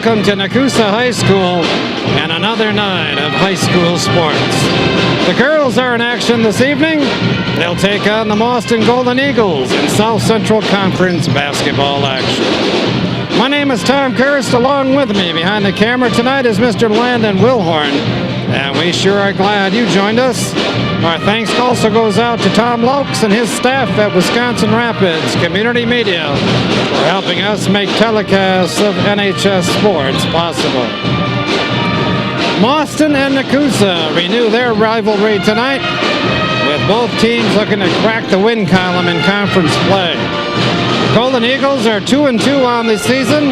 welcome to Nekoosa High School and another night of high school sports. The girls are in action this evening. They'll take on the Mauston Golden Eagles in South Central Conference basketball action. My name is Tom Kirst. Along with me behind the camera tonight is Mr. Landon Wilhorn, and we sure are glad you joined us. Our thanks also goes out to Tom Lokes and his staff at Wisconsin Rapids Community Media for helping us make telecasts of NHS sports possible. Mauston and Nekoosa renew their rivalry tonight, with both teams looking to crack the win column in conference play. Golden Eagles are 2-2 on the season,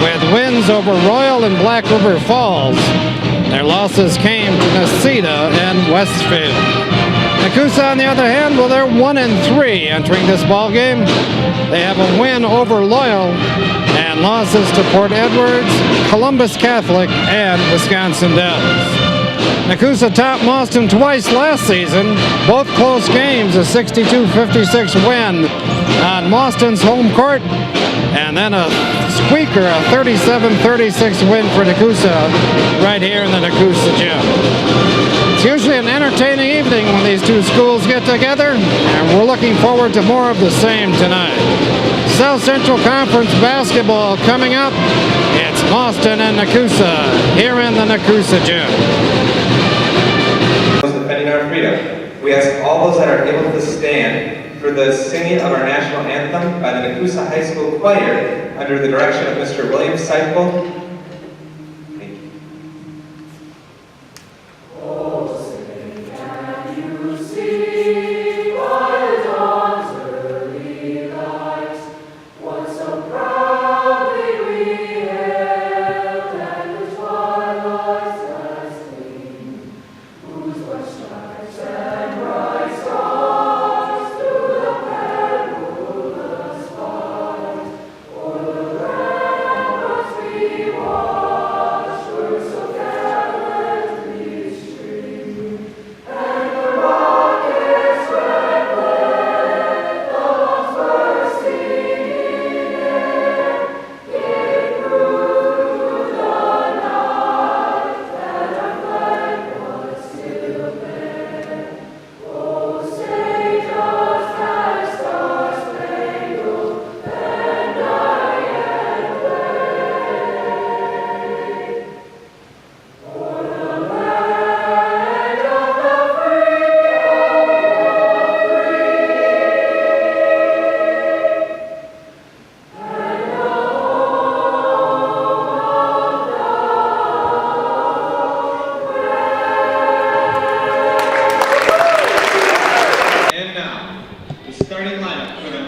with wins over Royal and Black River Falls. Their losses came to Necedah and Westfield. Nekoosa, on the other hand, well, they're 1-3 entering this ball game. They have a win over Loyal and losses to Port Edwards, Columbus Catholic, and Wisconsin Dells. Nekoosa topped Mauston twice last season, both close games, a 62-56 win on Mauston's home court, and then a squeaker, a 37-36 win for Nekoosa right here in the Nekoosa gym. It's usually an entertaining evening when these two schools get together, and we're looking forward to more of the same tonight. South Central Conference basketball coming up. It's Mauston and Nekoosa here in the Nekoosa gym. Defending our freedom, we ask all those that are able to stand for the singing of our national anthem by the Nekoosa High School Choir under the direction of Mr. William Seifel. Thank you.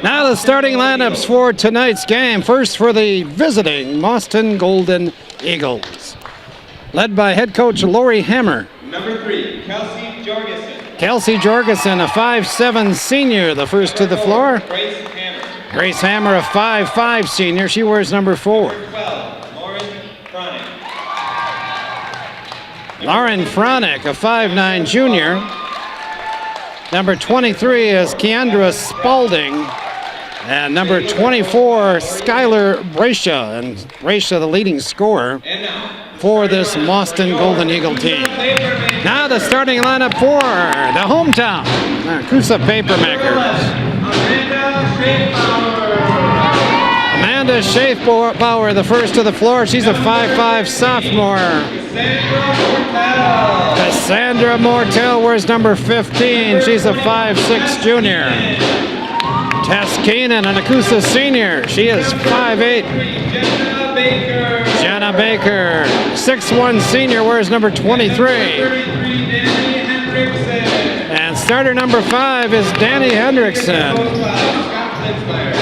Now the starting lineups for tonight's game. First for the visiting Mauston Golden Eagles. Led by head coach Lori Hammer. Number 3, Kelsey Jorgensen. Kelsey Jorgensen, a 5'7" senior, the first to the floor. Grace Hammer. Grace Hammer, a 5'5" senior. She wears number 4. Number 12, Lauren Fronick. Lauren Fronick, a 5'9" junior. Number 23 is Keandra Spalding. And number 24, Skylar Bracia. And Bracia, the leading scorer for this Mauston Golden Eagle team. Now the starting lineup for the hometown Nekoosa Papermakers. Amanda Schaefbauer, the first to the floor. She's a 5'5" sophomore. Cassandra Mortel wears number 15. She's a 5'6" junior. Tess Keenan, a Nekoosa senior. She is 5'8". Jenna Baker, 6'1" senior, wears number 23. And starter number 5 is Danny Hendrickson.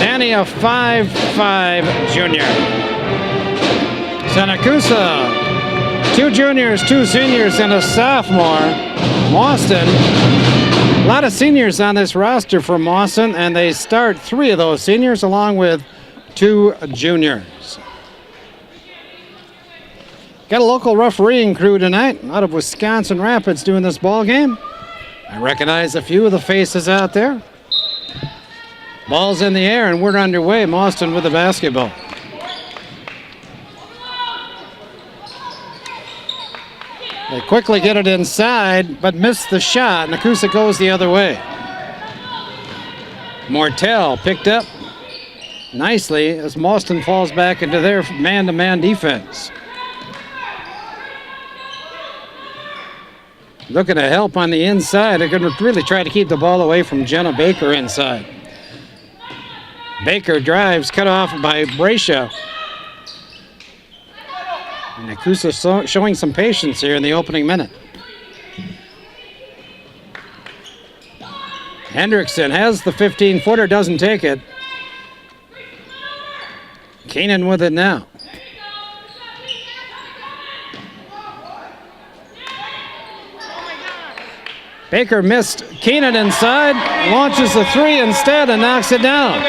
Danny, a 5'5" junior. So Nekoosa, 2 juniors, 2 seniors, and a sophomore. Mauston, a lot of seniors on this roster for Mauston, and they start 3 of those seniors along with 2 juniors. Got a local refereeing crew tonight out of Wisconsin Rapids doing this ball game. I recognize a few of the faces out there. Ball's in the air and we're underway. Mauston with the basketball. They quickly get it inside, but miss the shot. Nekoosa goes the other way. Mortel picked up nicely as Mauston falls back into their man-to-man defense. Looking to help on the inside. They're going to really try to keep the ball away from Jenna Baker inside. Baker drives, cut off by Brescia. Nekoosa showing some patience here in the opening minute. Hendrickson has the 15-footer, doesn't take it. Keenan with it now. Baker missed. Keenan inside, launches the three instead and knocks it down.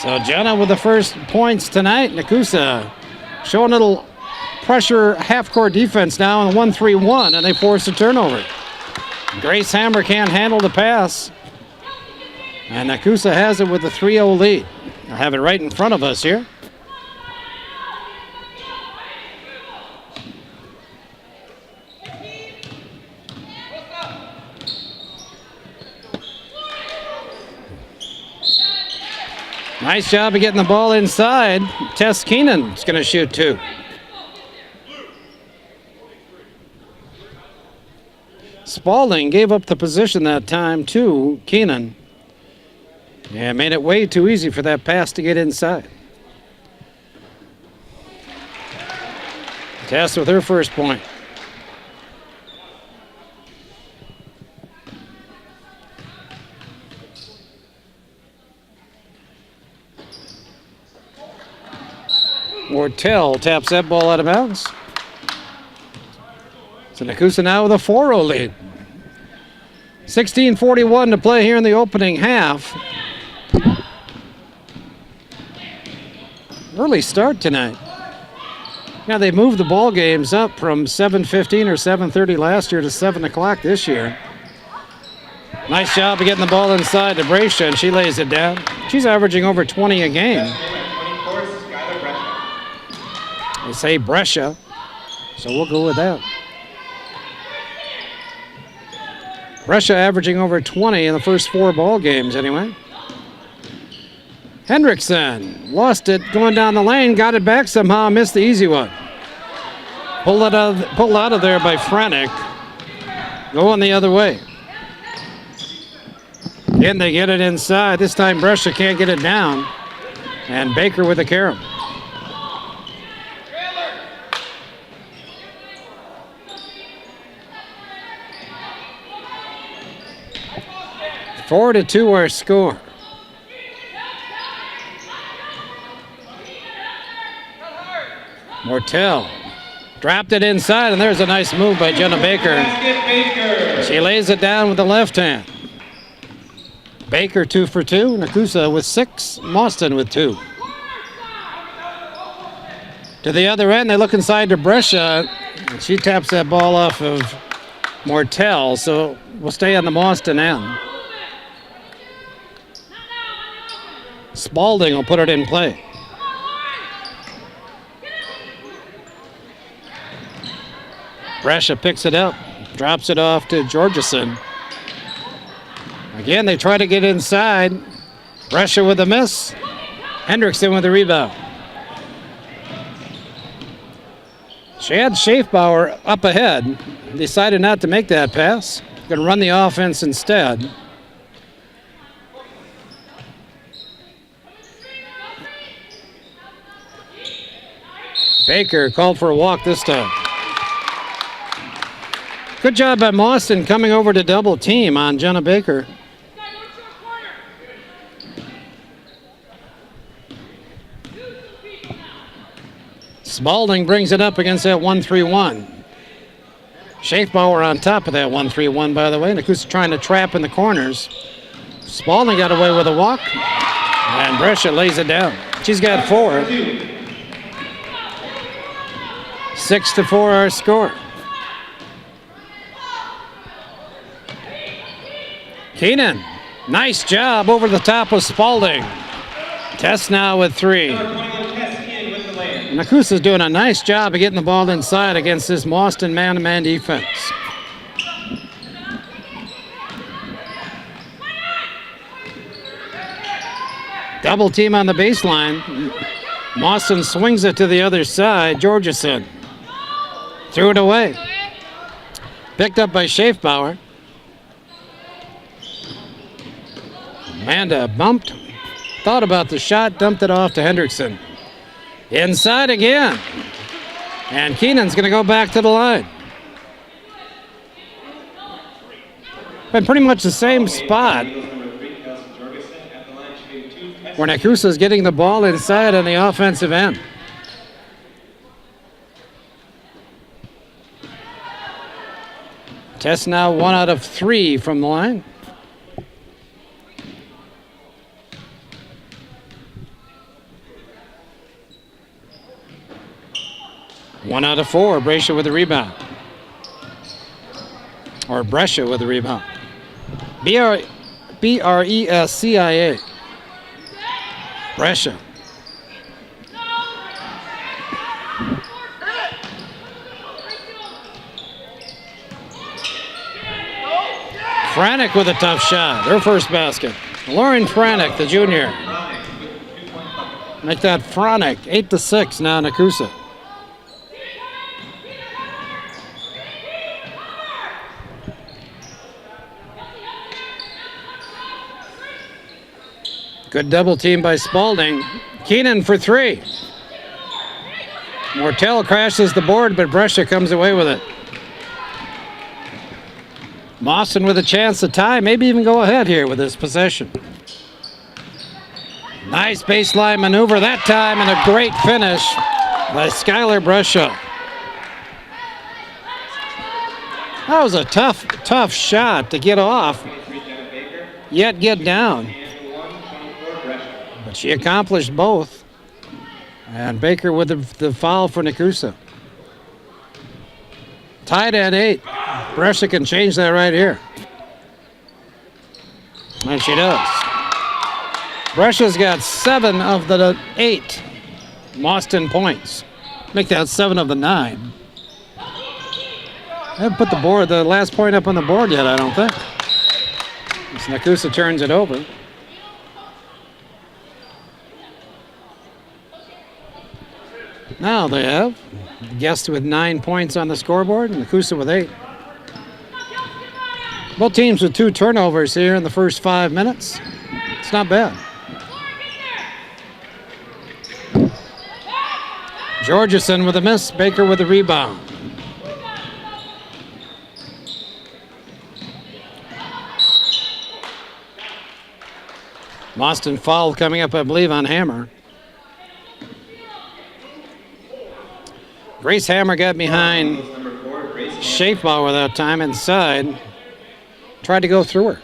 So Jenna with the first points tonight. Nekoosa showing a little pressure half-court defense now on 1-3-1, and they force a turnover. Grace Hammer can't handle the pass. And Nekoosa has it with a 3-0 lead. I have it right in front of us here. Nice job of getting the ball inside. Tess Keenan's going to shoot two. Spalding gave up the position that time to Keenan. Yeah, made it way too easy for that pass to get inside. Tess with her first point. Mortel taps that ball out of bounds. So Nekoosa now with a 4-0 lead. 16:41 to play here in the opening half. Early start tonight. Now they moved the ball games up from 7:15 or 7:30 last year to 7 o'clock this year. Nice job of getting the ball inside to Brescia, and she lays it down. She's averaging over 20 a game. They say Brescia, so we'll go with that. Brescia averaging over 20 in the first 4 ball games anyway. Hendrickson lost it going down the lane, got it back somehow, missed the easy one. Pulled out of there by Frenick. Going the other way. Again, they get it inside. This time Brescia can't get it down. And Baker with a carom. Four to 2 our score. Mortel dropped it inside, and there's a nice move by Jenna Baker. She lays it down with the left hand. Baker 2 for 2, Nekoosa with 6, Mauston with 2. To the other end, they look inside to Brescia, and she taps that ball off of Mortel, so we'll stay on the Mauston end. Spalding will put it in play. Brescia picks it up, drops it off to Georgeson. Again, they try to get inside. Brescia with a miss. Hendrickson with the rebound. She had Schaefbauer up ahead. Decided not to make that pass. Going to run the offense instead. Baker called for a walk this time. Good job by Mauston coming over to double team on Jenna Baker. Spalding brings it up against that 1-3-1. Schaefbauer on top of that 1-3-1, by the way. Nekoosa trying to trap in the corners. Spalding got away with a walk. And Brescia lays it down. She's got 4. 6-4 our score. Keenan, nice job over the top of Spalding. Tess now with 3. Nekoosa's doing a nice job of getting the ball inside against this Mauston man-to-man defense. Double team on the baseline. Mauston swings it to the other side. Georgeson threw it away. Picked up by Schaefbauer. Amanda bumped. Thought about the shot, dumped it off to Hendrickson. Inside again. And Keenan's going to go back to the line. Been pretty much the same spot where Nekoosa's getting the ball inside on the offensive end. Test now 1 out of 3 from the line. One out of 4, Brescia with the rebound. Or Brescia with the rebound. B-R-E-S-C-I-A. Brescia. Franek with a tough shot. Her first basket. Lauren Franek, the junior. Make that Franek 8-6 now, Nekoosa. Good double team by Spalding. Keenan for 3. Mortel crashes the board, but Brescia comes away with it. Mauston with a chance to tie, maybe even go ahead here with this possession. Nice baseline maneuver that time, and a great finish by Skylar Brescia. That was a tough shot to get off, yet get down. But she accomplished both. And Baker with the foul for Nekoosa. Tied at 8. Brescia can change that right here. And she does. Brescia's got 7 of the 8 Mauston points. Make that 7 of the 9. I haven't put the last point up on the board yet, I don't think. As Nekoosa turns it over. Now they have Guest with 9 points on the scoreboard, and Nekoosa with 8. Both teams with 2 turnovers here in the first 5 minutes. It's not bad. Georgeson with a miss, Baker with a rebound. Mauston foul coming up, I believe, on Hammer. Grace Hammer got behind Schaefbauer that time inside. Tried to go through her.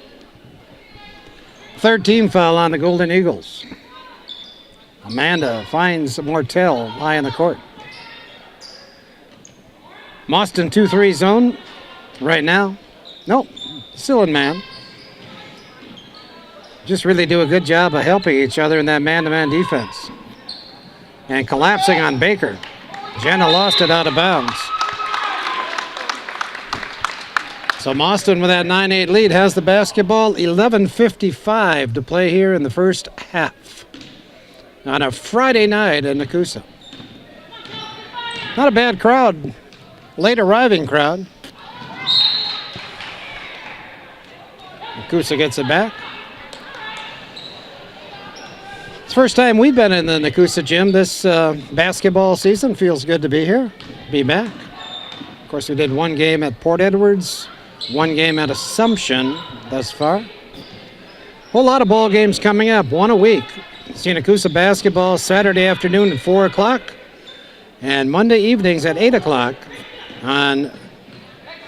3rd team foul on the Golden Eagles. Amanda finds Mortel high in the court. Mauston 2-3 zone right now. Nope, still in man. Just really do a good job of helping each other in that man-to-man defense. And collapsing on Baker. Jenna lost it out of bounds. So Mauston with that 9-8 lead has the basketball. 11:55 to play here in the first half. On a Friday night in Nekoosa. Not a bad crowd. Late arriving crowd. Nekoosa gets it back. It's the first time we've been in the Nekoosa gym this basketball season. Feels good to be here, be back. Of course, we did 1 game at Port Edwards, 1 game at Assumption thus far. Whole lot of ball games coming up, 1 a week. See Nekoosa basketball Saturday afternoon at 4 o'clock and Monday evenings at 8 o'clock on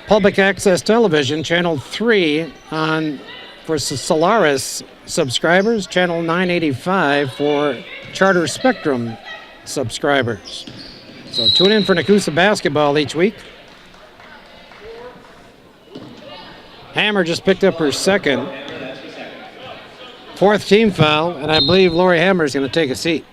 public access television, channel 3 for Solaris subscribers, channel 985 for Charter Spectrum subscribers. So tune in for Nekoosa basketball each week. Hammer just picked up her 2nd. 4th team foul, and I believe Lori Hammer is going to take a seat.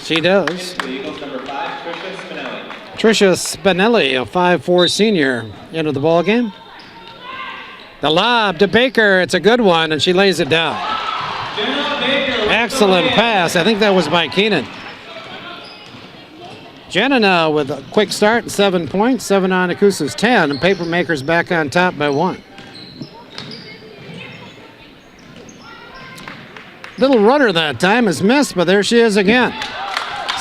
She does. Into the Eagles, number 5, Tricia Spinelli. Tricia Spinelli, a 5'4" senior, into the ball game. The lob to Baker. It's a good one, and she lays it down. Jenna Baker. Excellent pass. I think that was by Keenan. Jenna now with a quick start, 7 points, 7 on Nekoosa's 10, and Papermakers back on top by 1. Little runner that time is missed, but there she is again.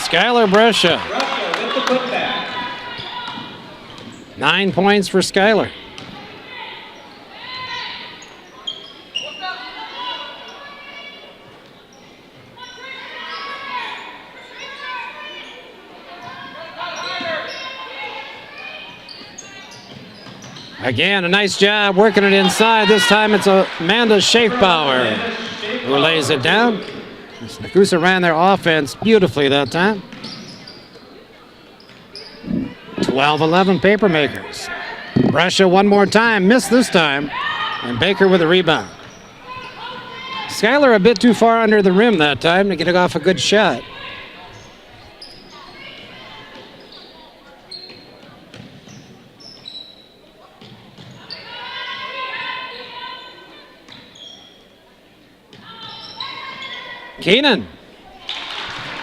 Skylar Brescia. Russia with the putback. 9 points for Skylar. Again, a nice job working it inside. This time it's Amanda Schaefbauer who lays it down. Nekoosa ran their offense beautifully that time. 12-11 Papermakers. Brescia one more time, missed this time, and Baker with a rebound. Skylar a bit too far under the rim that time to get it off a good shot. Keenan.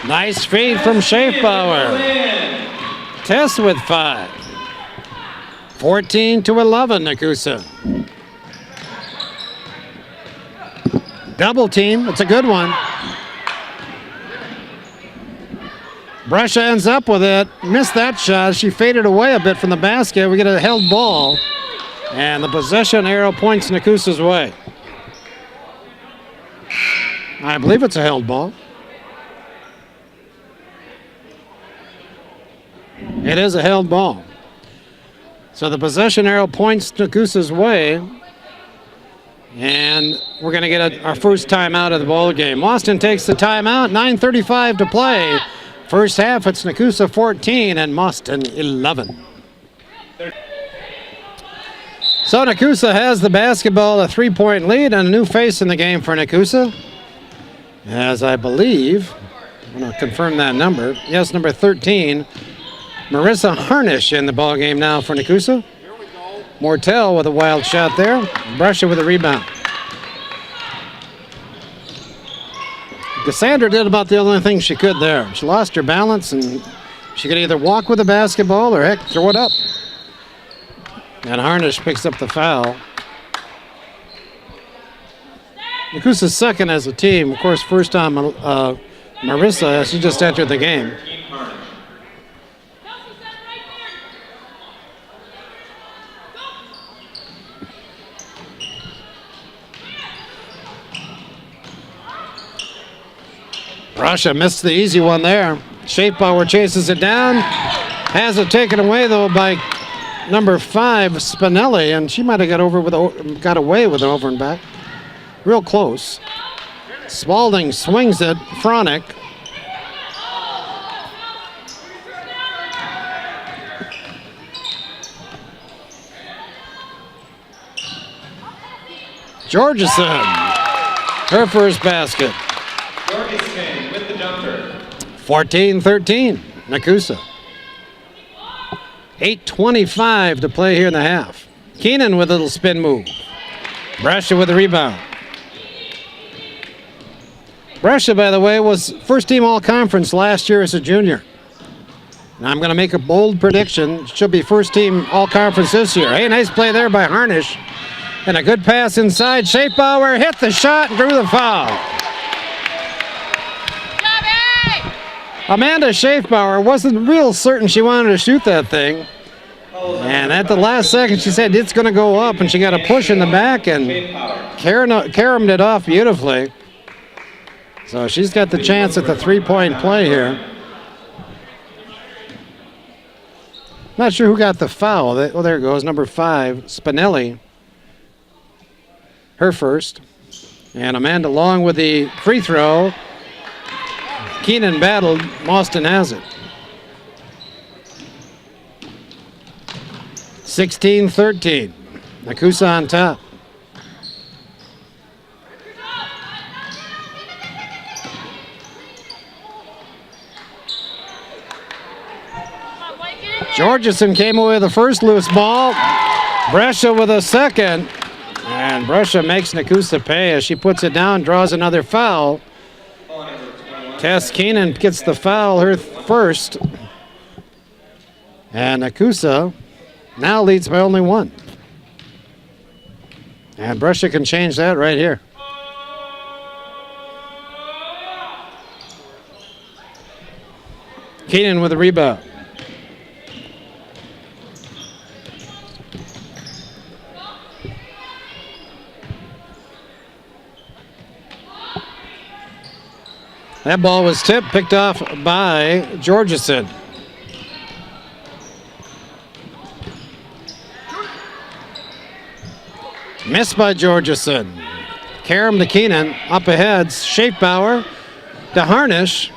Nice feed from Schaefbauer. Tess with 5. 14-11, Nekoosa. Double team. It's a good one. Brescia ends up with it. Missed that shot. She faded away a bit from the basket. We get a held ball. And the possession arrow points Nekoosa's way. I believe it's a held ball. It is a held ball. So the possession arrow points Nekoosa's way. And we're going to get our first timeout of the ball game. Mauston takes the timeout. 9:35 to play. First half, it's Nekoosa 14 and Mauston 11. So Nekoosa has the basketball, a 3-point lead, and a new face in the game for Nekoosa. As I believe, I'm going to confirm that number. Yes, number 13, Marissa Harnish in the ball game now for Nekoosa. Mortel with a wild shot there. Brescia with a rebound. Cassandra did about the only thing she could there. She lost her balance, and she could either walk with the basketball or, heck, throw it up. And Harnish picks up the foul. Nekoosa's second as a team. Of course, first on Marissa. She just entered the game. Brescia missed the easy one there. Schaefbauer chases it down. Has it taken away, though, by number 5, Spinelli. And she might have got away with an over and back. Real close. Spalding swings it. Fronick. Georgeson. Her first basket. Georgeson with the jumper. 14-13. Nekoosa. 8:25 to play here in the half. Keenan with a little spin move. Brescia with the rebound. Brescia, by the way, was first team all-conference last year as a junior. Now I'm going to make a bold prediction. She'll be first team all-conference this year. Hey, nice play there by Harnish. And a good pass inside. Schaefbauer hit the shot and drew the foul. Amanda Schaefbauer wasn't real certain she wanted to shoot that thing. And at the last second, she said it's going to go up, and she got a push in the back and caromed it off beautifully. So she's got the chance at the three-point play here. Not sure who got the foul. Oh, there it goes, number 5, Spinelli. Her first. And Amanda Long with the free throw. Keenan battled. Mauston has it. 16-13. Nekoosa on top. Georgeson came away with the first loose ball. Brescia with a second. And Brescia makes Nekoosa pay as she puts it down, draws another foul. Tess Keenan gets the foul, her first. And Nekoosa now leads by only one. And Brescia can change that right here. Keenan with a rebound. That ball was tipped, picked off by Georgeson. Missed by Georgeson. Karam to Keenan, up ahead, Schaefbauer to Harnish.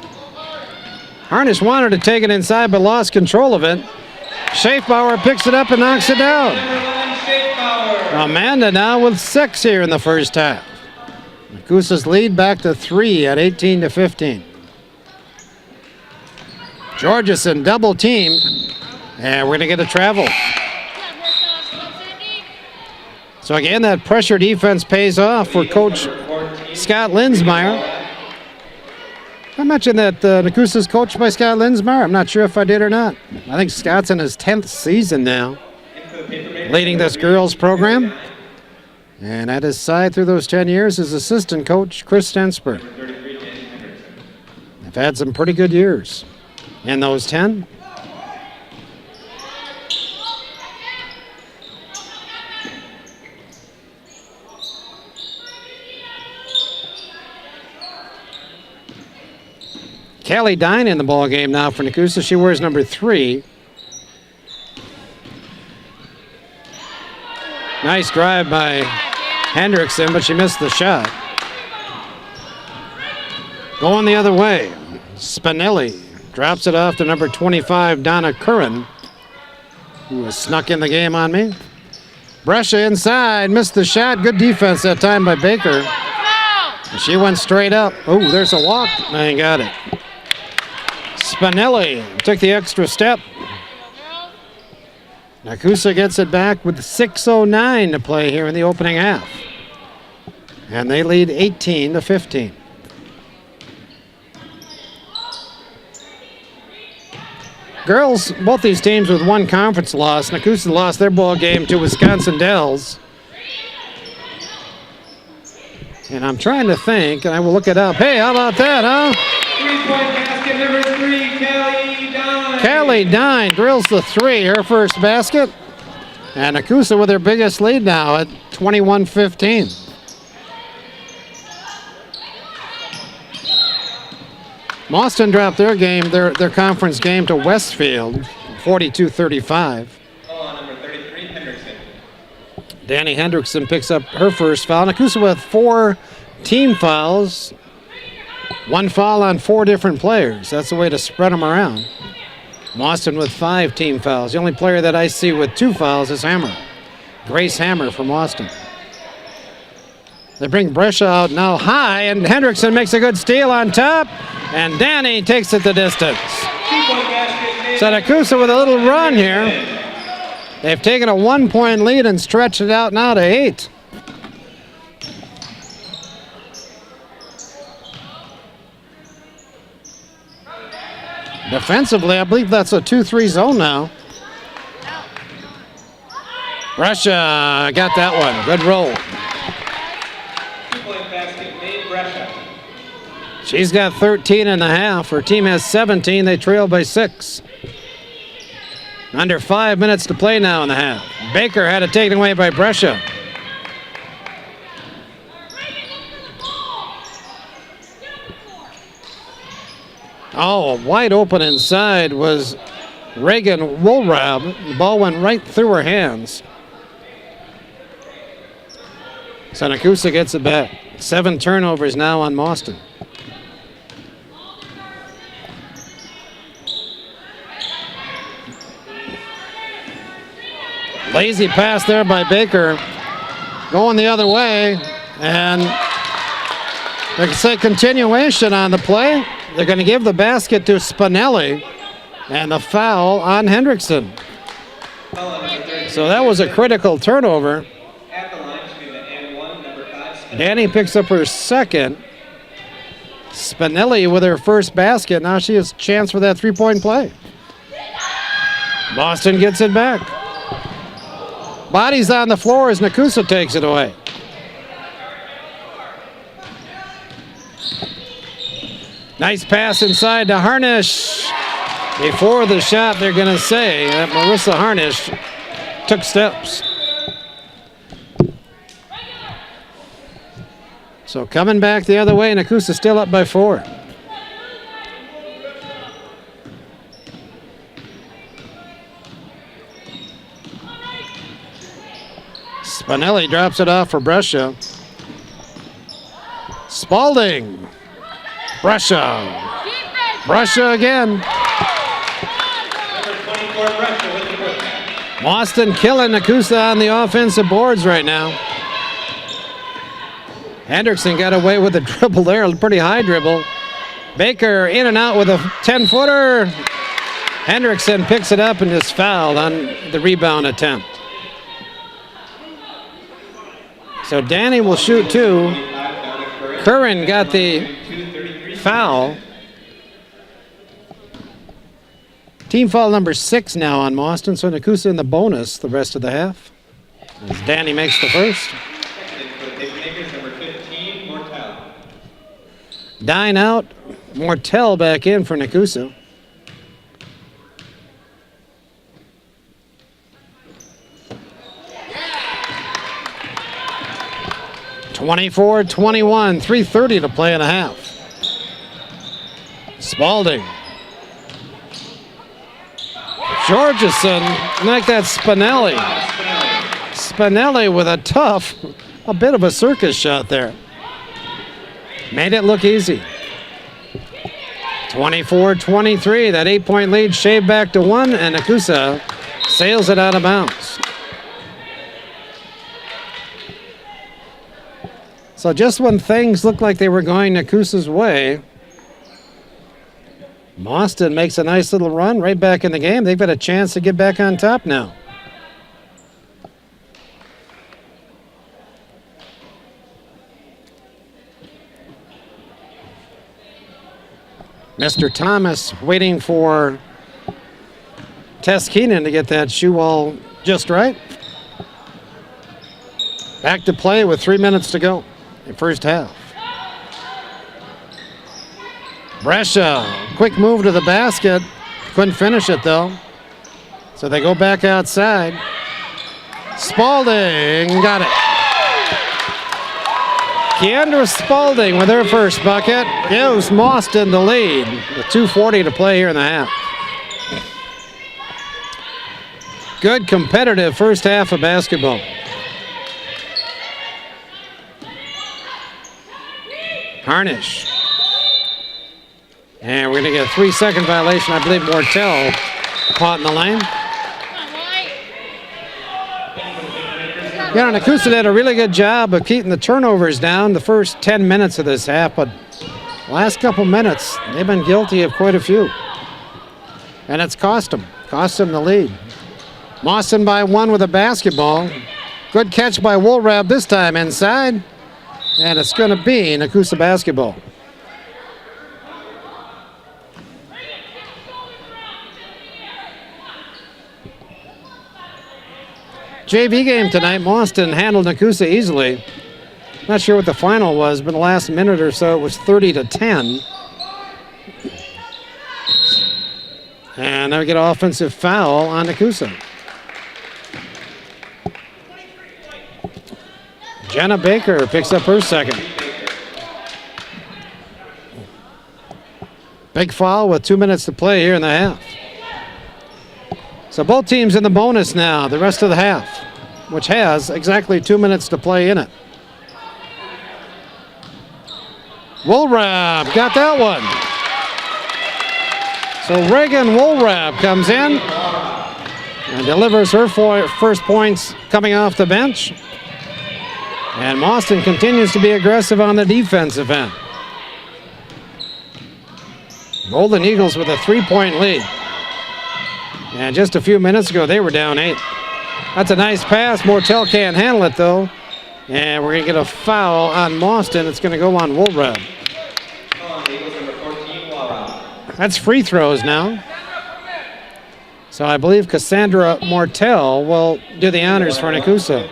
Harnish wanted to take it inside but lost control of it. Schaefbauer picks it up and knocks it down. Amanda now with 6 here in the first half. Nekoosa's lead back to 3 at 18-15. Georgeson double teamed, and we're going to get a travel. So again, that pressure defense pays off for Coach Scott Linsmeyer. I mentioned that Nekoosa's coached by Scott Linsmeyer. I'm not sure if I did or not. I think Scott's in his 10th season now, leading this girls program. And at his side through those 10 years is assistant coach Kirst. They've had some pretty good years in those 10. Callie Dine in the ball game now for Nekoosa. She wears number 3. Nice drive by Hendrickson, but she missed the shot. Going the other way, Spinelli drops it off to number 25, Donna Curran, who has snuck in the game on me. Brescia inside, missed the shot. Good defense that time by Baker. She went straight up. Oh, there's a walk. I got it. Spinelli took the extra step. Nekoosa gets it back with 6:09 to play here in the opening half. And they lead 18-15. Girls, both these teams with one conference loss. Nekoosa lost their ball game to Wisconsin Dells. And I'm trying to think, and I will look it up. Hey, how about that, huh? 3-point basket, number 3, Callie Dine. Callie Dine drills the 3, her first basket. And Nekoosa with their biggest lead now at 21-15. Mauston dropped their game, their conference game to Westfield, 42-35. Number 33, Hendrickson. Danny Hendrickson picks up her first foul. Nekoosa with 4 team fouls. 1 foul on 4 different players. That's the way to spread them around. Mauston with 5 team fouls. The only player that I see with 2 fouls is Hammer. Grace Hammer from Mauston. They bring Brescia out now high, and Hendrickson makes a good steal on top, and Danny takes it the distance. So Nekoosa with a little run here. They've taken a 1-point lead and stretched it out now to 8. Defensively, I believe that's a 2-3 zone now. Brescia got that one. Good roll. 2-point basket made Brescia. She's got 13 and a half. Her team has 17. They trail by 6. Under 5 minutes to play now in the half. Baker had it taken away by Brescia. Oh, wide open inside was Reagan Woolrab. The ball went right through her hands. So Nekoosa gets it back. 7 turnovers now on Mauston. Lazy pass there by Baker. Going the other way. And they can say continuation on the play. They're going to give the basket to Spinelli. And the foul on Hendrickson. So that was a critical turnover. Danny picks up her second. Spinelli with her first basket. Now she has a chance for that three-point play. Mauston gets it back. Bodies on the floor as Nekoosa takes it away. Nice pass inside to Harnish. Before the shot, they're going to say that Marissa Harnish took steps. So coming back the other way, Nekoosa still up by 4. Spinelli drops it off for Brescia. Spalding. Brescia. Brescia again. Mauston killing Nekoosa on the offensive boards right now. Hendrickson got away with a dribble there, a pretty high dribble. Baker in and out with a 10-footer. Hendrickson picks it up and is fouled on the rebound attempt. So Danny will shoot 2. Curran got the foul. Team foul number 6 now on Mauston, so Nekoosa in the bonus the rest of the half. As Danny makes the first. Dine out, Mortel back in for Nekoosa. (24-21), 3:30 to play in a half. Spalding. Georgeson, like that Spinelli. Spinelli with a bit of a circus shot there. Made it look easy. 24-23, that 8-point lead shaved back to 1, and Nekoosa sails it out of bounds. So just when things looked like they were going Nekoosa's way, Mauston makes a nice little run right back in the game. They've got a chance to get back on top now. Mr. Thomas waiting for Tess Keenan to get that shoe all just right. Back to play with 3 minutes to go in first half. Brescia, quick move to the basket. Couldn't finish it though. So they go back outside. Spalding got it. Keandra Spalding with her first bucket gives Mauston the lead with 2:40 to play here in the half. Good competitive first half of basketball. Harnish. And we're going to get a 3-second violation. I believe Mortel caught in the lane. Yeah, Nekoosa did a really good job of keeping the turnovers down the first 10 minutes of this half, but last couple minutes, they've been guilty of quite a few. And it's cost them the lead. Mauston by 1 with a basketball. Good catch by Woolrab this time inside. And it's going to be Nekoosa basketball. JV game tonight. Mauston handled Nekoosa easily. Not sure what the final was, but the last minute or so it was 30-10. And now we get an offensive foul on Nekoosa. Jenna Baker picks up her second. Big foul with 2 minutes to play here in the half. So both teams in the bonus now, the rest of the half, which has exactly 2 minutes to play in it. Woolrab got that one. So Reagan Woolrab comes in and delivers her first points coming off the bench. And Mauston continues to be aggressive on the defensive end. Golden Eagles with a 3-point lead. And just a few minutes ago, they were down 8. That's a nice pass. Mortel can't handle it, though. And we're going to get a foul on Mauston. It's going to go on Woolrab. That's free throws now. So I believe Cassandra Mortel will do the honors for Nekoosa.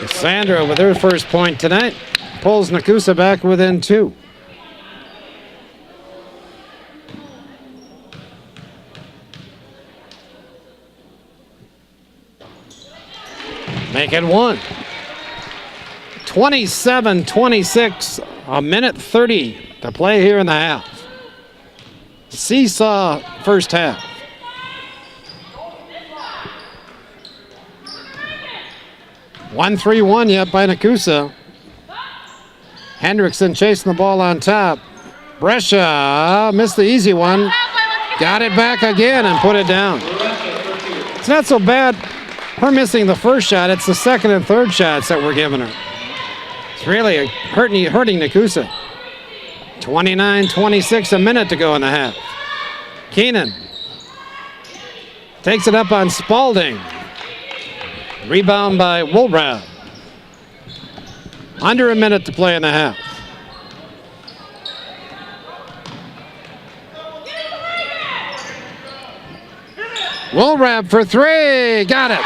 Cassandra with her first point tonight pulls Nekoosa back within 2. Make it 1. 27-26, a minute 30 to play here in the half. Seesaw first half. One 3-1 yet by Nekoosa. Hendrickson chasing the ball on top. Brescia missed the easy one. Got it back again and put it down. It's not so bad her missing the first shot. It's the second and third shots that we're giving her. It's really hurting Nekoosa. 29-26, a minute to go in the half. Keenan takes it up on Spalding. Rebound by Woolrab. Under a minute to play in the half. Woolrab for 3. Got it.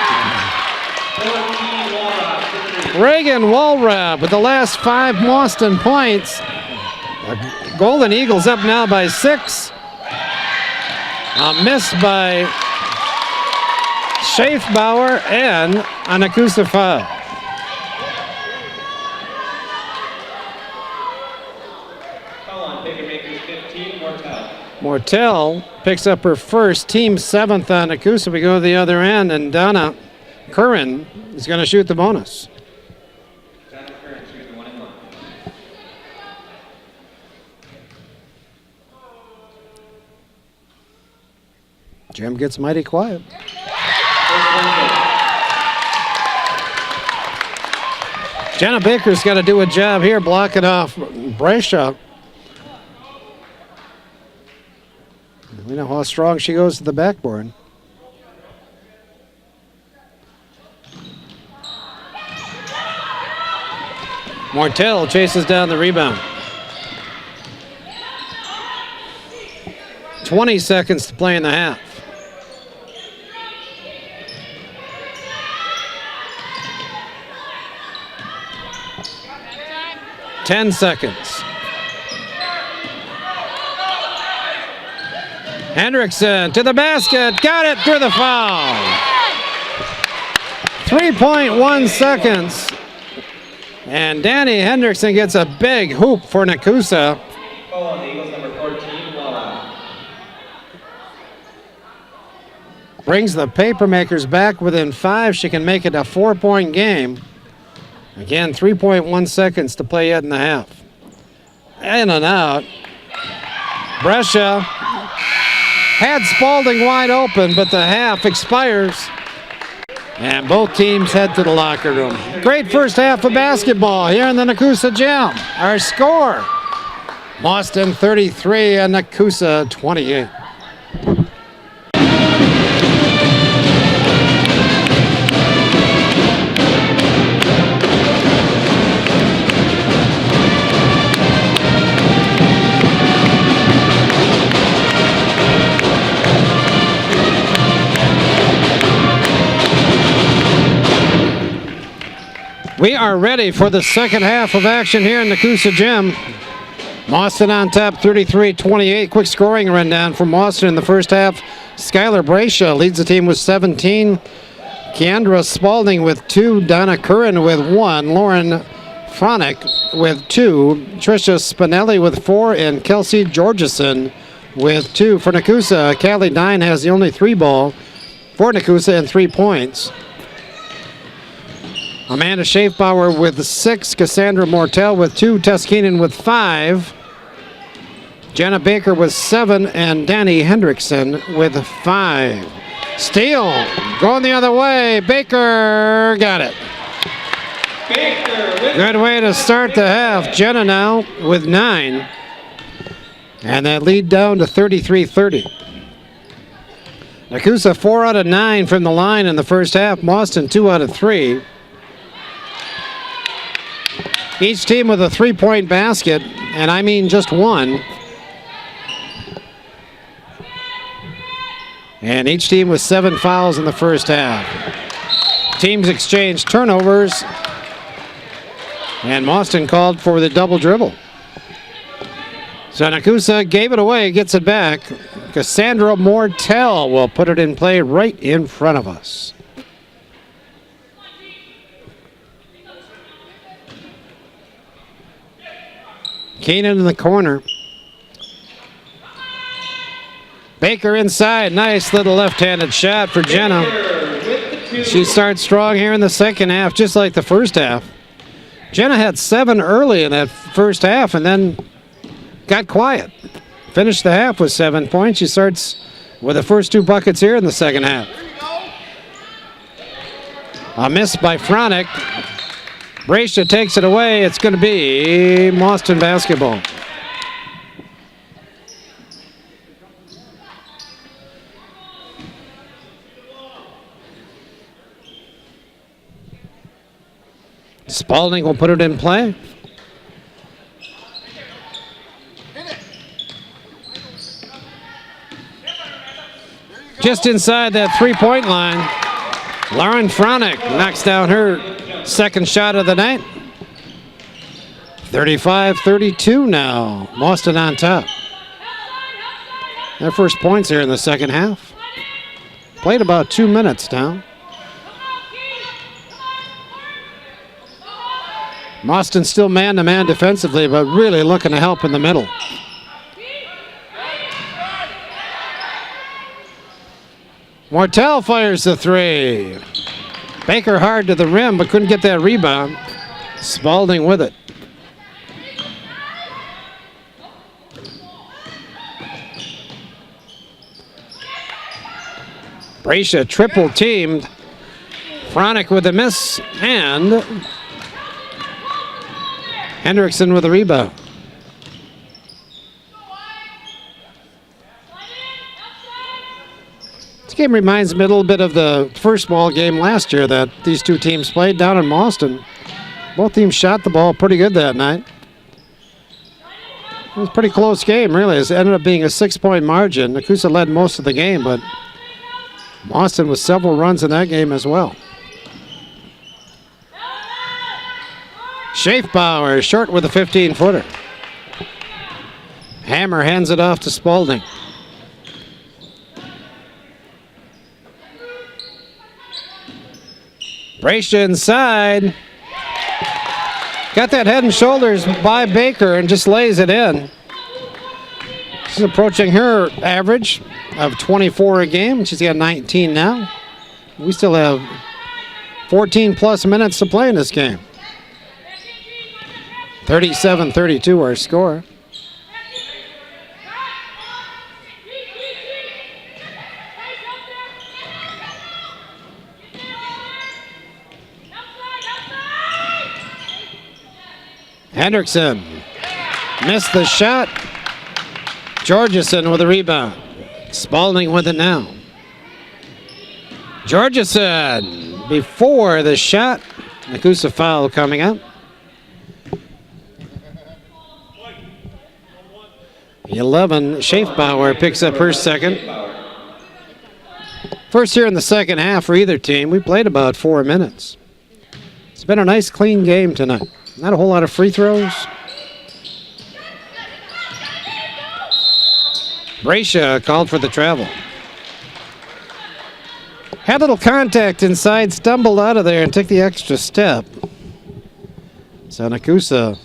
Reagan Woolrab with the last 5 Mauston points. The Golden Eagles up now by 6. A miss by Schaefbauer and a Nekoosa foul. Mortel picks up her first, team 7th on Nekoosa. We go to the other end, and Donna Curran is going to shoot the bonus. Donna Curran shoots the 1 and 1. Jim gets mighty quiet. Jenna Baker's got to do a job here blocking off Brescia. We know how strong she goes to the backboard. Mortel chases down the rebound. 20 seconds to play in the half. Ten seconds. Hendrickson to the basket, got it through the foul. 3.1 seconds. And Danny Hendrickson gets a big hoop for Nekoosa. Brings the Papermakers back within 5. She can make it a 4-point game. Again, 3.1 seconds to play yet in the half. In and out. Brescia had Spalding wide open, but the half expires. And both teams head to the locker room. Great first half of basketball here in the Nekoosa Gym. Our score, Mauston 33 and Nekoosa 28. We are ready for the second half of action here in the Nekoosa Gym. Mauston on top, 33-28. Quick scoring rundown from Mauston in the first half. Skylar Brescia leads the team with 17. Keandra Spalding with 2. Donna Curran with 1. Lauren Fronick with 2. Tricia Spinelli with 4. And Kelsey Georgeson with 2. For Nekoosa, Callie Dine has the only 3 ball for Nekoosa and 3 points. Amanda Schaefbauer with 6, Cassandra Mortel with 2, Tess Keenan with 5, Jenna Baker with 7, and Danny Hendrickson with 5. Steal. Going the other way. Baker got it. Good way to start the half. Jenna now with 9. And that lead down to 33-30. Nekoosa 4 out of 9 from the line in the first half. Mauston 2 out of 3. Each team with a 3-point basket, and I mean just one. And each team with 7 fouls in the first half. Teams exchanged turnovers. And Mauston called for the double dribble. So Nekoosa gave it away, gets it back. Cassandra Mortel will put it in play right in front of us. Keenan in the corner. Baker inside. Nice little left-handed shot for Jenna. She starts strong here in the second half, just like the first half. Jenna had 7 early in that first half and then got quiet. Finished the half with 7 points. She starts with the first 2 buckets here in the second half. A miss by Fronick. Brasha takes it away. It's going to be Mauston basketball. Spalding will put it in play. Just inside that 3-point line, Lauren Fronick knocks down her second shot of the night. 35-32 now. Mauston on top. Their first points here in the second half. Played about 2 minutes now. Mauston still man-to-man defensively, but really looking to help in the middle. Mortel fires the 3. Baker hard to the rim, but couldn't get that rebound. Spalding with it. Brasha triple teamed. Fronick with a miss, and Hendrickson with a rebound. This game reminds me a little bit of the first ball game last year that these two teams played down in Mauston. Both teams shot the ball pretty good that night. It was a pretty close game, really. It ended up being a 6-point margin. Nekoosa led most of the game, but Mauston with several runs in that game as well. Schaefbauer short with a 15-footer. Hammer hands it off to Spalding. Brasha inside. Got that head and shoulders by Baker and just lays it in. She's approaching her average of 24 a game. She's got 19 now. We still have 14-plus minutes to play in this game. 37-32 our score. Hendrickson missed the shot. Georgeson with a rebound. Spalding with it now. Georgeson before the shot. Nekoosa foul coming up. 11, Schaefbauer picks up her second. First here in the second half for either team. We played about 4 minutes. It's been a nice, clean game tonight. Not a whole lot of free throws. Brasha called for the travel. Had a little contact inside, stumbled out of there and took the extra step. So Nekoosa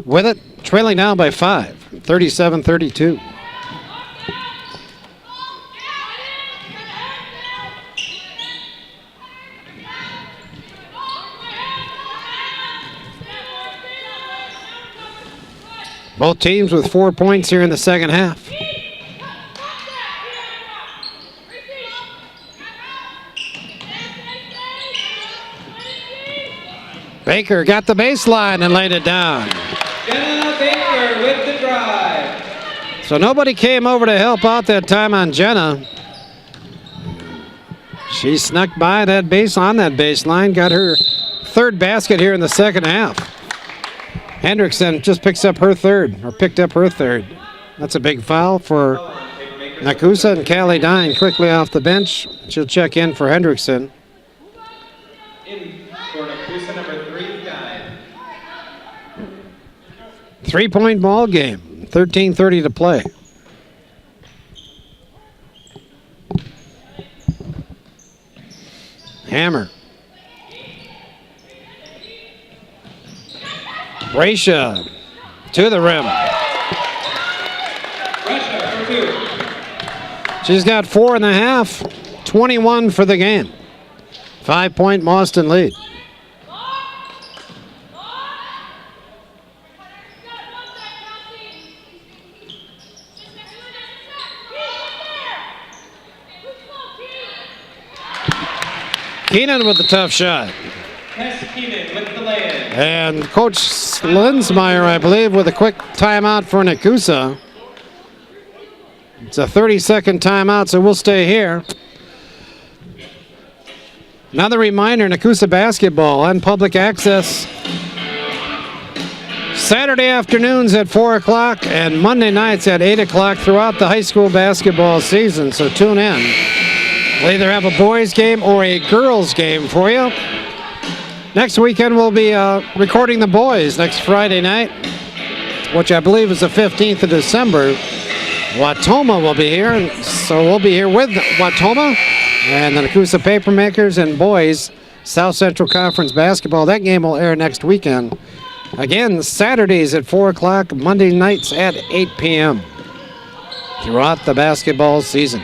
with it, trailing now by 5, 37-32. Both teams with 4 points here in the second half. Baker got the baseline and laid it down. Jenna Baker with the drive. So nobody came over to help out that time on Jenna. She snuck by that baseline, got her third basket here in the second half. Hendrickson just picked up her third. That's a big foul for Nekoosa, and Callie Dine quickly off the bench. She'll check in for Hendrickson. In for Nekoosa, number 3, Dine. 3-point ball game. 13:30 to play. Hammer. Brescia to the rim. Brescia for 2. She's got 4.5, 21 for the game. 5-point Mauston lead. Keenan with the tough shot. Tess Keenan with the lay-in. And Coach Linsmeyer, I believe, with a quick timeout for Nekoosa. It's a 30-second timeout, so we'll stay here. Another reminder, Nekoosa basketball on public access. Saturday afternoons at 4 o'clock and Monday nights at 8 o'clock throughout the high school basketball season, so tune in. We'll either have a boys game or a girls game for you. Next weekend we'll be recording the boys next Friday night, which I believe is the 15th of December. Watoma will be here, and so we'll be here with Watoma and the Nekoosa Papermakers and boys South Central Conference basketball. That game will air next weekend. Again, Saturdays at 4 o'clock, Monday nights at 8 p.m. throughout the basketball season.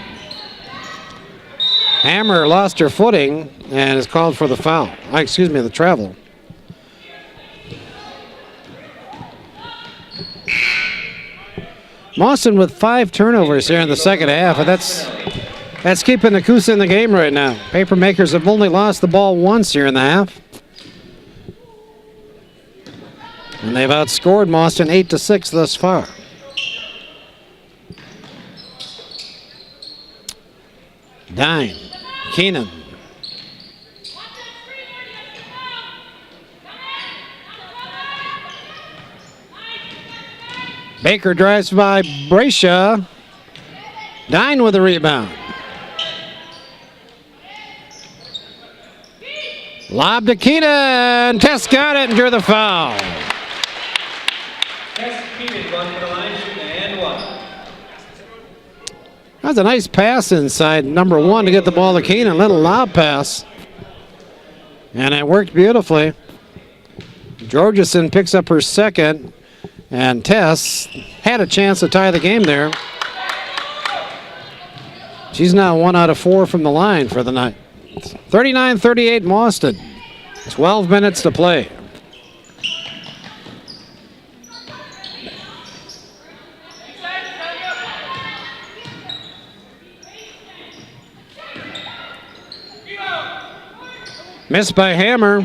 Hammer lost her footing and is called for the foul. The travel. Mauston with 5 turnovers here in the second half, and that's keeping Nekoosa in the game right now. Papermakers have only lost the ball once here in the half. And they've outscored Mauston 8-6 thus far. Dine. Keenan. Baker drives by Brescia. Dine with the rebound. Lob to Keenan. Tess got it and drew the foul. Tess Keenan going for the line, shooting and 1. That was a nice pass inside number 1 to get the ball to Keenan. Little lob pass. And it worked beautifully. Georgeson picks up her second. And Tess had a chance to tie the game there. She's now 1 out of 4 from the line for the night. 39-38 Mauston. 12 minutes to play. Missed by Hammer.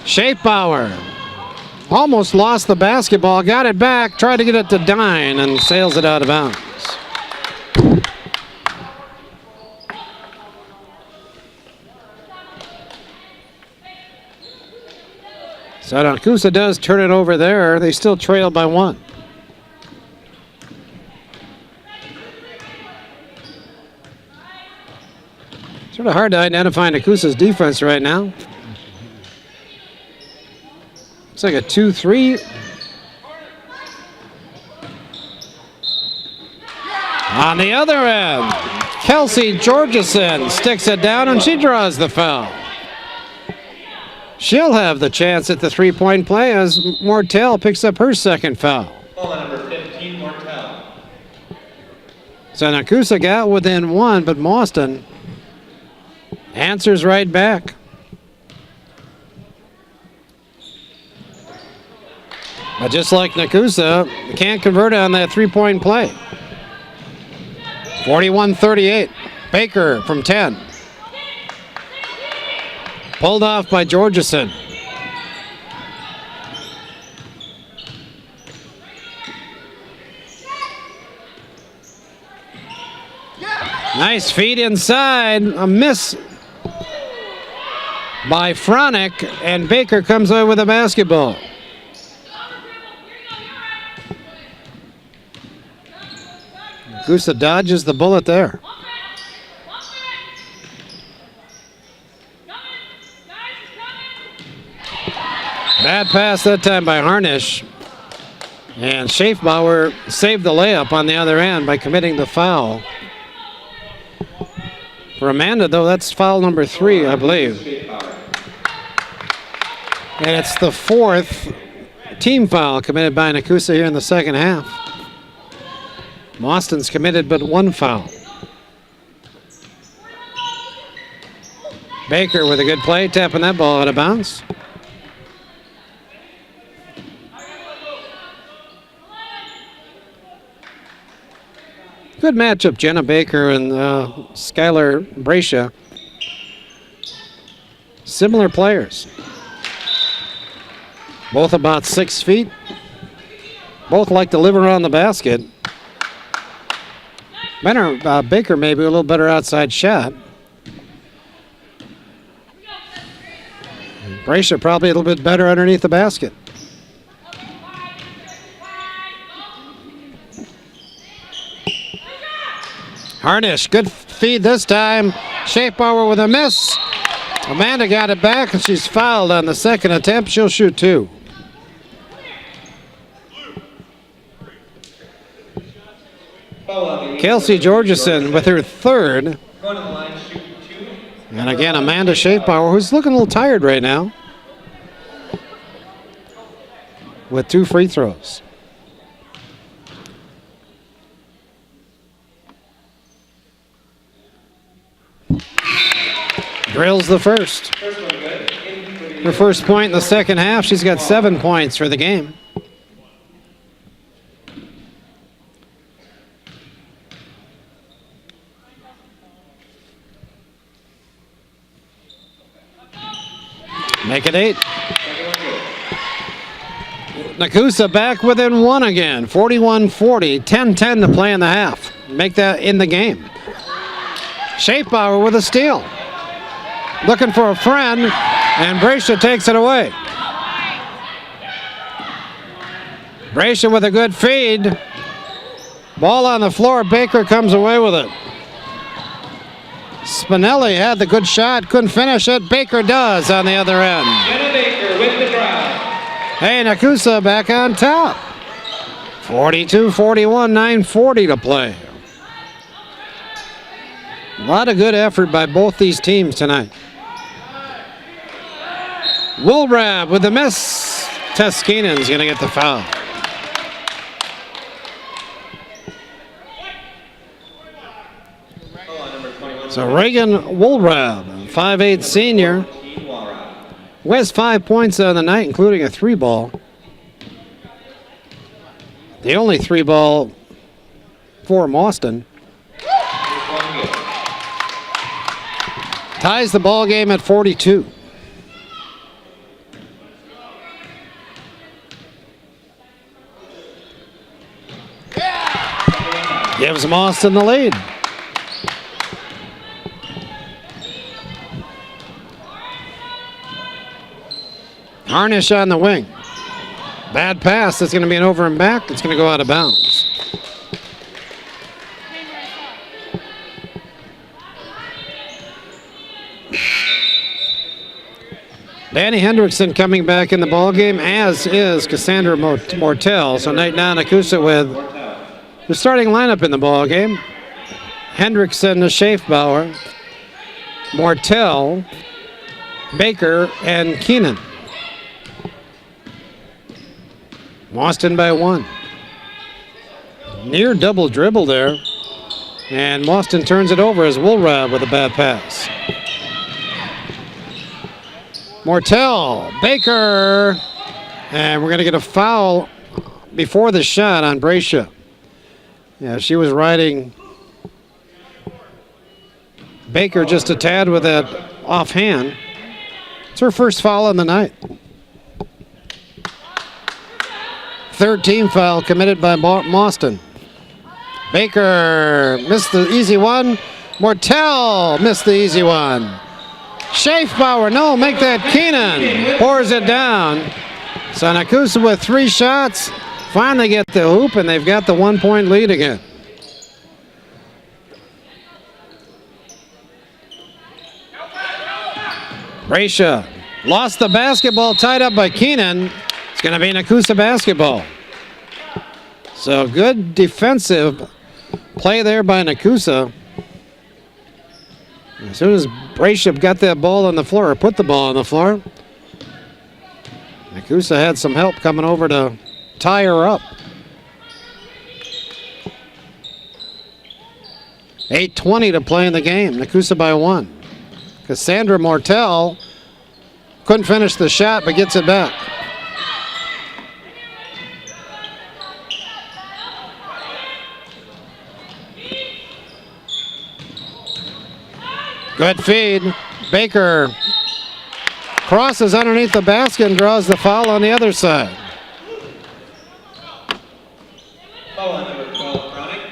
Schaefbauer almost lost the basketball, got it back, tried to get it to Dine, and sails it out of bounds. So Nekoosa does turn it over there. They still trail by 1. Sort of hard to identify Nekoosa's defense right now. It's like a 2-3. On the other end, Kelsey Georgeson sticks it down and she draws the foul. She'll have the chance at the 3-point play as Mortel picks up her second foul. Ball number 15, Mortel. So Nekoosa got within 1, but Mauston answers right back. But just like Nekoosa, can't convert on that 3-point play. 41-38. Baker from 10. Pulled off by Georgeson. Nice feed inside. A miss by Fronick, and Baker comes away with a basketball. Nekoosa dodges the bullet there. Bad pass that time by Harnish. And Schaefbauer saved the layup on the other end by committing the foul. For Amanda, though, that's foul number 3, I believe. And it's the 4th team foul committed by Nekoosa here in the second half. Mauston's committed but 1 foul. Baker with a good play, tapping that ball out of bounds. Good matchup, Jenna Baker and Skylar Brascia. Similar players. Both about 6 feet. Both like to live around the basket. Baker maybe a little better outside shot. Brascia probably a little bit better underneath the basket. Harnish, good feed this time. Schaefbauer with a miss. Amanda got it back, and she's fouled on the second attempt. She'll shoot 2. Kelsey Georgeson with her 3rd. And again, Amanda Schaefbauer, who's looking a little tired right now, with 2 free throws. Drills the first. Her first point in the second half. She's got 7 points for the game. Make it 8. Nekoosa back within 1 again. 41-40. 10-10 to play in the half. Make that in the game. Schaefbauer with a steal. Looking for a friend, and Brascia takes it away. Brascia with a good feed. Ball on the floor. Baker comes away with it. Spinelli had the good shot, couldn't finish it. Baker does on the other end. Jenna Baker with the drive. Hey, Nekoosa back on top. 42-41, 9:40 to play. A lot of good effort by both these teams tonight. Woolrab with the miss. Teskinen's going to get the foul. So Reagan Woolrab, 5'8" senior, who has 5 points on the night, including a 3-ball. The only 3-ball for Mauston. Ties the ball game at 42. Gives Mauston the lead. Harnish on the wing. Bad pass. It's going to be an over and back. It's going to go out of bounds. Danny Hendrickson coming back in the ballgame, as is Cassandra Mortel. So night now Nekoosa with the starting lineup in the ballgame. Hendrickson to Schaefbauer, Mortel, Baker, and Keenan. Mauston by 1. Near double dribble there. And Mauston turns it over as Woolrab with a bad pass. Mortel, Baker, and we're going to get a foul before the shot on Brascia. Yeah, she was riding Baker just a tad with that offhand. It's her first foul on the night. Third team foul committed by Mauston. Baker missed the easy one. Mortel missed the easy one. Schaefbauer, no, make that Keenan. Pours it down. So Nekoosa with 3 shots. Finally get the hoop, and they've got the 1-point lead again. Brescia lost the basketball, tied up by Keenan. It's going to be Nekoosa basketball. So good defensive play there by Nekoosa. As soon as Brescia got that ball on the floor, or put the ball on the floor, Nekoosa had some help coming over to tie her up. 8:20 to play in the game. Nekoosa by 1. Cassandra Mortel couldn't finish the shot, but gets it back. Good feed. Baker crosses underneath the basket and draws the foul on the other side.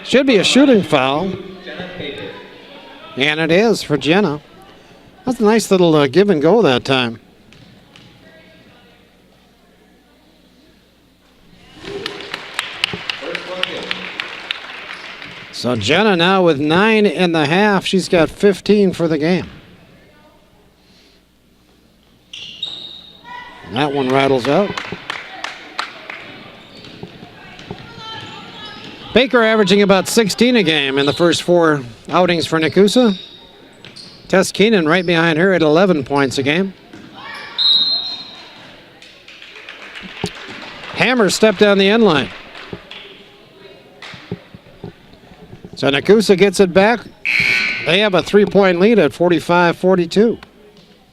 Should be a shooting foul. And it is for Jenna. That's a nice little give and go that time. So Jenna now with 9.5. She's got 15 for the game. And that one rattles out. Baker averaging about 16 a game in the first 4 outings for Nekoosa. Tess Keenan right behind her at 11 points a game. Hammer stepped down the end line. So Nekoosa gets it back. They have a 3-point lead at 45-42.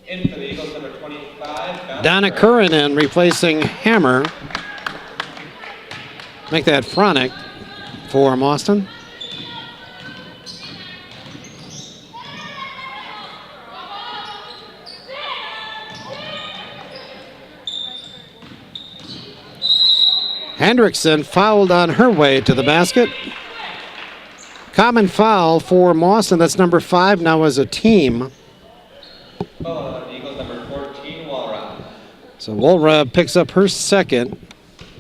In for the Eagles, number 25. Donna Curran in replacing Hammer. Make that Fronic for Mauston. Hendrickson fouled on her way to the basket. Common foul for Mauston. That's number 5 now as a team. Eagles number 14, Walrod. So Walrod picks up her second.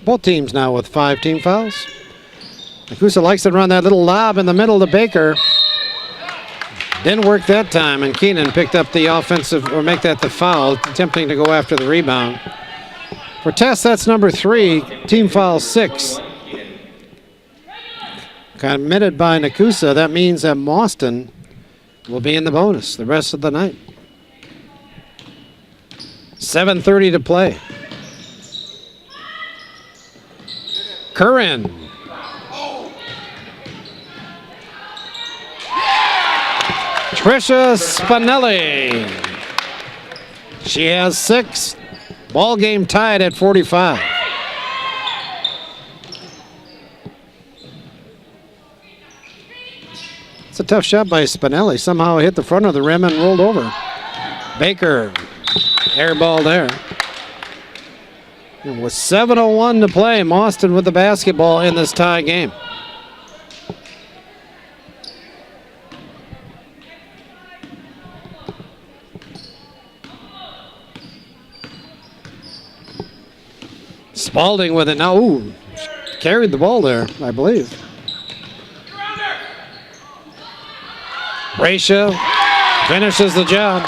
Both teams now with 5 team fouls. Nekoosa likes to run that little lob in the middle to Baker. Didn't work that time, and Keenan picked up the offensive, or make that the foul, attempting to go after the rebound. For Tess, that's number 3, team foul 6. Committed by Nekoosa. That means that Mauston will be in the bonus the rest of the night. 7:30 to play. Curran. Tricia Spinelli. She has 6. Ball game tied at 45. It's a tough shot by Spinelli. Somehow hit the front of the rim and rolled over. Baker, air ball there. And with 7:01 to play, Mauston with the basketball in this tie game. Spalding with it now. Ooh, carried the ball there, I believe. Brescia finishes the job.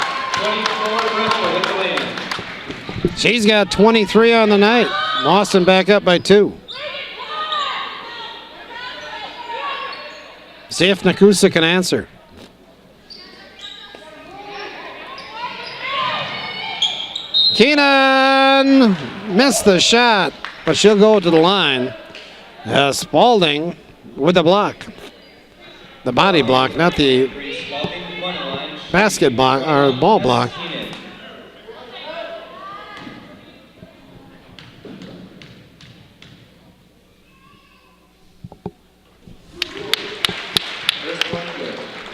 She's got 23 on the night. Mauston back up by 2. See if Nekoosa can answer. Keenan missed the shot, but she'll go to the line. Spalding with the block. The body block, not the basket block or ball block.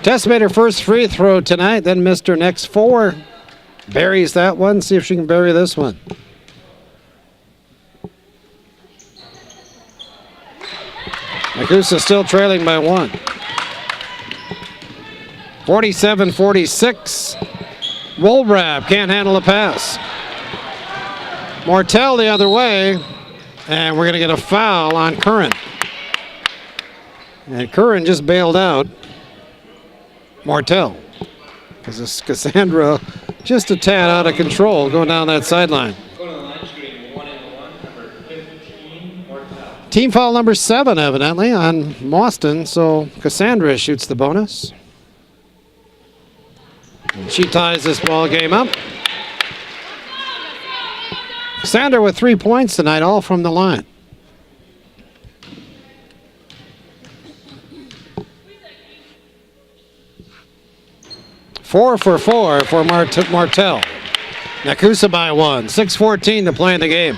Tess made her first free throw tonight, then missed her next 4. Buries that one. See if she can bury this one. Nekoosa still trailing by 1. 47-46. Woolrab can't handle the pass. Mortel the other way. And we're going to get a foul on Curran. And Curran just bailed out Mortel. Because it's Cassandra just a tad out of control going down that sideline. Going to the line, shooting 1-1, number 15, Mortel. Team foul number 7, evidently, on Mauston. So Cassandra shoots the bonus. And she ties this ball game up. Cassandra with 3 points tonight, all from the line. Four for Martel. Nekoosa by 1. 6:14 to play in the game.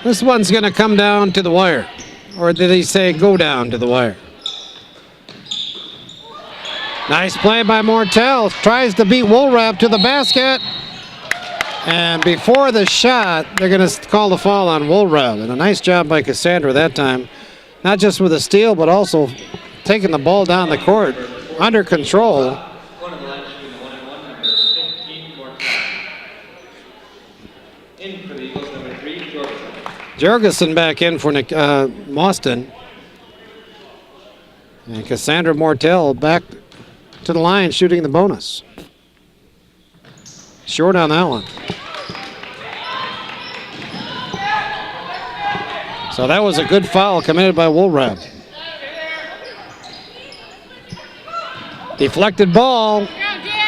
This one's going to come down to the wire. Or did he say go down to the wire? Nice play by Mortel. Tries to beat Woolrab to the basket. And before the shot, they're going to call the foul on Woolrab. And a nice job by Cassandra that time. Not just with a steal, but also taking the ball down the court under control. In for the Eagles, number 3, Jorgensen. Jorgensen back in for Mauston. And Cassandra Mortel back to the line shooting the bonus. Short on that one. So that was a good foul committed by Woolrab. Deflected ball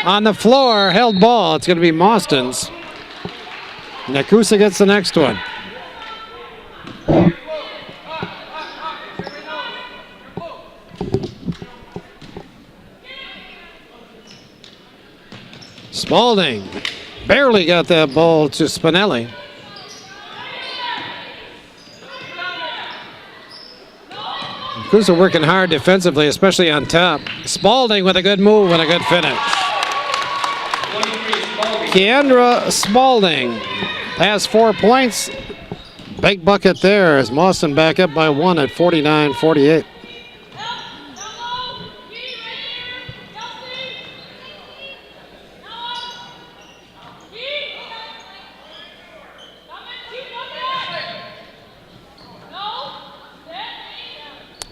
on the floor, held ball. It's going to be Mauston's. Nekoosa gets the next one. Spalding barely got that ball to Spinelli. Nekoosa working hard defensively, especially on top. Spalding with a good move and a good finish. Keandra Spalding has 4 points. Big bucket there as Mauston back up by 1 at 49-48.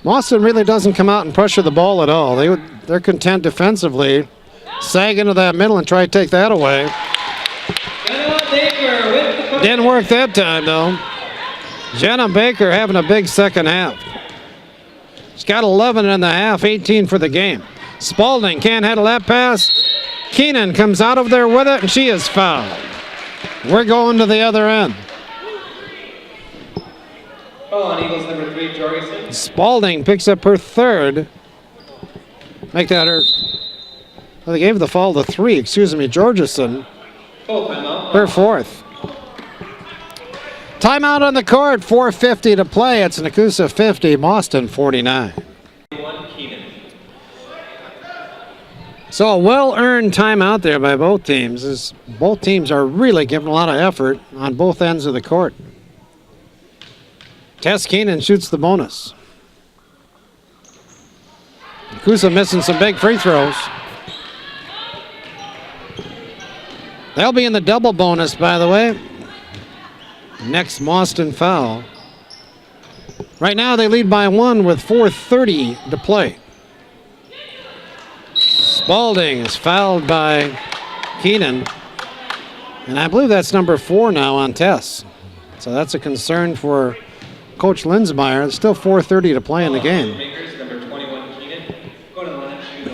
Mauston really doesn't come out and pressure the ball at all. They're content defensively. Sag into that middle and try to take that away. Didn't work that time, though. Jenna Baker having a big second half. She's got 11 and a half, 18 for the game. Spalding can't handle that pass. Keenan comes out of there with it, and she is fouled. We're going to the other end. Oh, on Eagles number 3, Jorgensen. Spalding picks up her third. Make that her. Well, they gave the foul to 3. Excuse me, Georgeson. Her 4th. Timeout on the court. 4:50 to play. It's Nekoosa 50, Mauston 49. So a well-earned timeout there by both teams. As both teams are really giving a lot of effort on both ends of the court. Tess Keenan shoots the bonus. Nekoosa missing some big free throws. They'll be in the double bonus, by the way. Next Mauston foul. Right now they lead by 1 with 4:30 to play. Spalding is fouled by Keenan. And I believe that's number 4 now on Tess. So that's a concern for Coach Linsmeyer. It's still 4:30 to play in the game.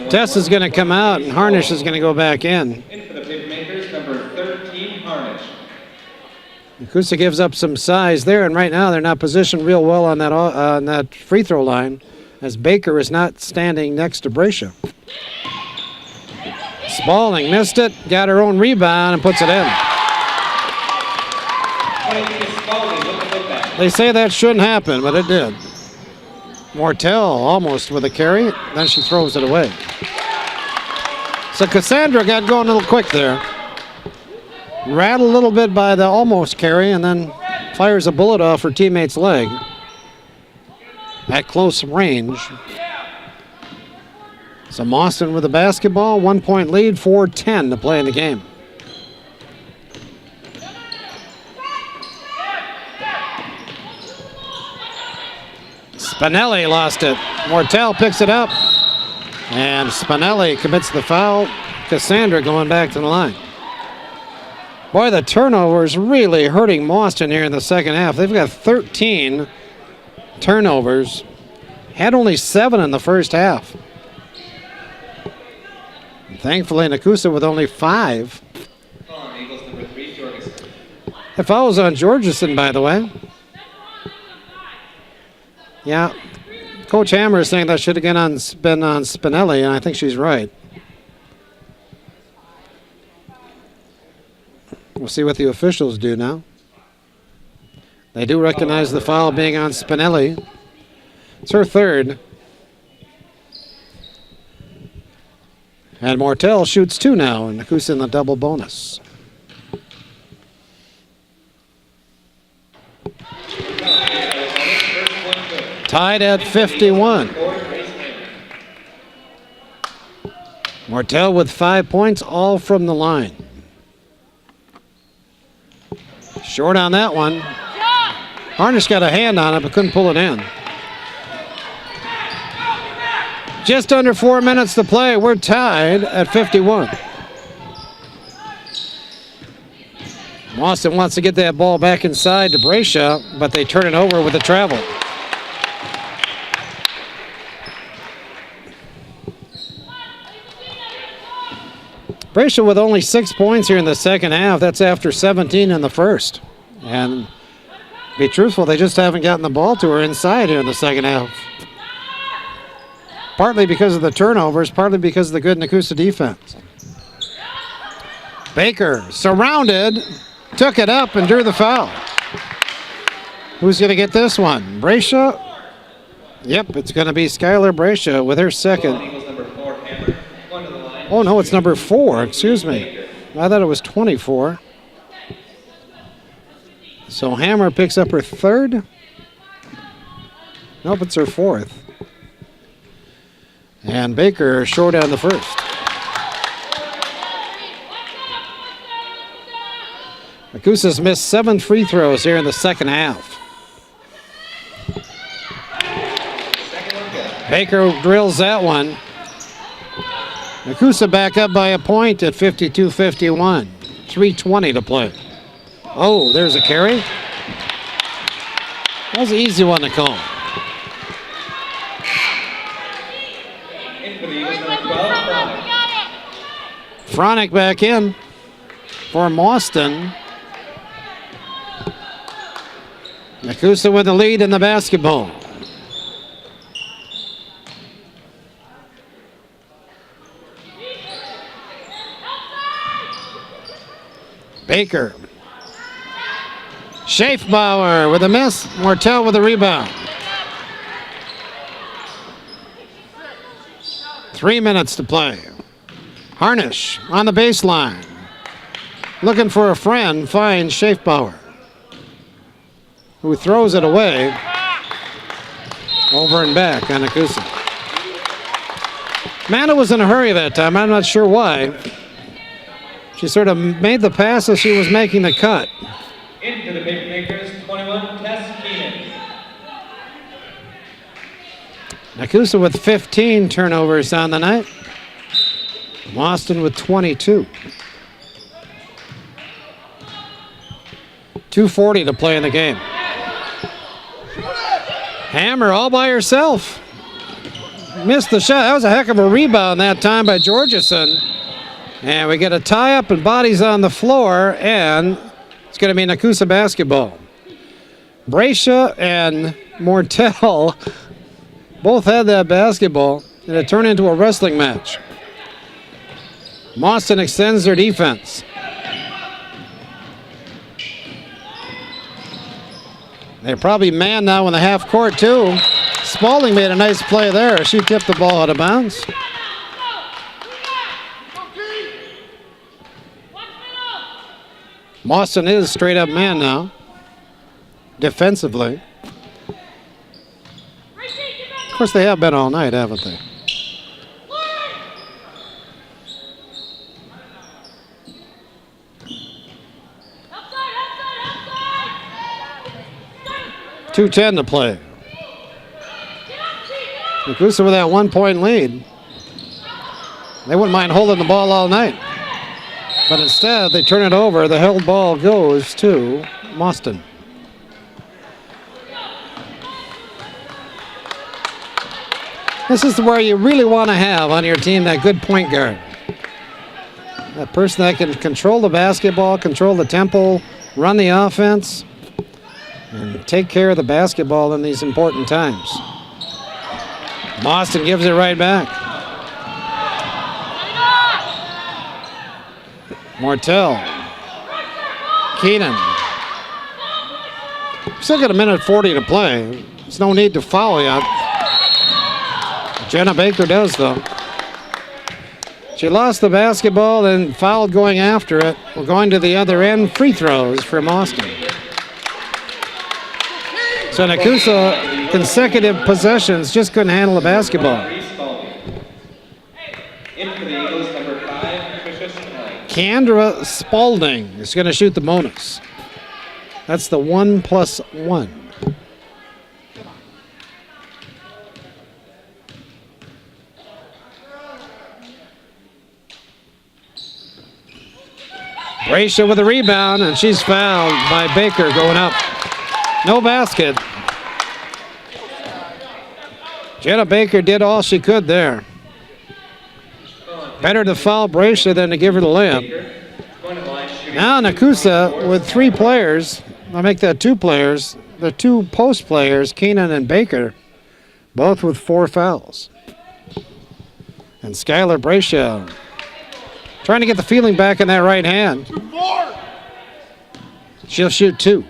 Tess is going to come out and Harnish is going to go back in. Nekoosa gives up some size there, and right now they're not positioned real well on that free throw line, as Baker is not standing next to Brescia. Spalding missed it, got her own rebound, and puts it in. They say that shouldn't happen, but it did. Mortel almost with a carry, then she throws it away. So Cassandra got going a little quick there. Rattled a little bit by the almost carry and then fires a bullet off her teammate's leg at close range. So Mauston with the basketball, 1 point lead, 4:10 to play in the game. Spinelli lost it. Mortel picks it up. And Spinelli commits the foul. Cassandra going back to the line. Boy, the turnover is really hurting Mauston here in the second half. They've got 13 turnovers. Had only 7 in the first half. Thankfully, Nekoosa with only 5. The foul was on Georgeson, by the way. Yeah, Coach Hammer is saying that should have been on Spinelli, and I think she's right. We'll see what the officials do now. They do recognize the foul being on Spinelli. It's her third. And Mortel shoots 2 now, and Nekoosa in the double bonus. Tied at 51. Mortel with 5 points, all from the line. Short on that one. Harnish got a hand on it, but couldn't pull it in. Just under 4 minutes to play. We're tied at 51. Mauston wants to get that ball back inside to Brescia, but they turn it over with a travel. Brescia with only 6 points here in the second half. That's after 17 in the first. And to be truthful, they just haven't gotten the ball to her inside here in the second half. Partly because of the turnovers, partly because of the good Nekoosa defense. Baker surrounded, took it up and drew the foul. Who's going to get this one? Brescia? Yep, it's going to be Skylar Brescia with her second. Oh, no, it's number 4. Excuse me. I thought it was 24. So Hammer picks up her third. Nope, it's her 4th. And Baker short on the first. Nekoosa's missed 7 free throws here in the second half. Baker drills that one. Nekoosa back up by a point at 52-51. 3:20 to play. Oh, there's a carry. That was an easy one to call. Fronick back in for Mauston. Nekoosa with the lead in the basketball. Baker. Schaefbauer with a miss. Mortel with a rebound. 3 minutes to play. Harnish on the baseline. Looking for a friend, finds Schaefbauer, who throws it away. Over and back on Nekoosa. Mana was in a hurry that time. I'm not sure why. She sort of made the pass as she was making the cut. Into the paper makers, 21, Tess Keenan. Nekoosa with 15 turnovers on the night. Mauston with 22. 2:40 to play in the game. Hammer all by herself. Missed the shot. That was a heck of a rebound that time by Georgeson. And we get a tie-up and bodies on the floor, and it's going to be Nekoosa basketball. Brescia and Mortel both had that basketball, and it turned into a wrestling match. Mauston extends their defense. They're probably man now in the half court, too. Spalding made a nice play there. She tipped the ball out of bounds. Mauston is straight up man now, defensively. Of course, they have been all night, haven't they? .210 to play. Nekoosa with that 1-point lead. They wouldn't mind holding the ball all night. But instead, they turn it over. The held ball goes to Mauston. This is where you really want to have on your team that good point guard. That person that can control the basketball, control the tempo, run the offense, and take care of the basketball in these important times. Mauston gives it right back. Mortel. Keenan. Still got 1:40 to play. There's no need to foul yet. Jenna Baker does, though. She lost the basketball and fouled going after it. We're going to the other end. Free throws for Mauston. So Nekoosa, consecutive possessions, just couldn't handle the basketball. Kendra Spalding is going to shoot the bonus. That's the 1+1. Bracia with a rebound, and she's fouled by Baker going up. No basket. Jenna Baker did all she could there. Better to foul Bracia than to give her the layup. Now Nekoosa with 3 players. I'll make that 2 players. The 2 post players, Keenan and Baker, both with 4 fouls. And Skylar Bracia trying to get the feeling back in that right hand. She'll shoot 2.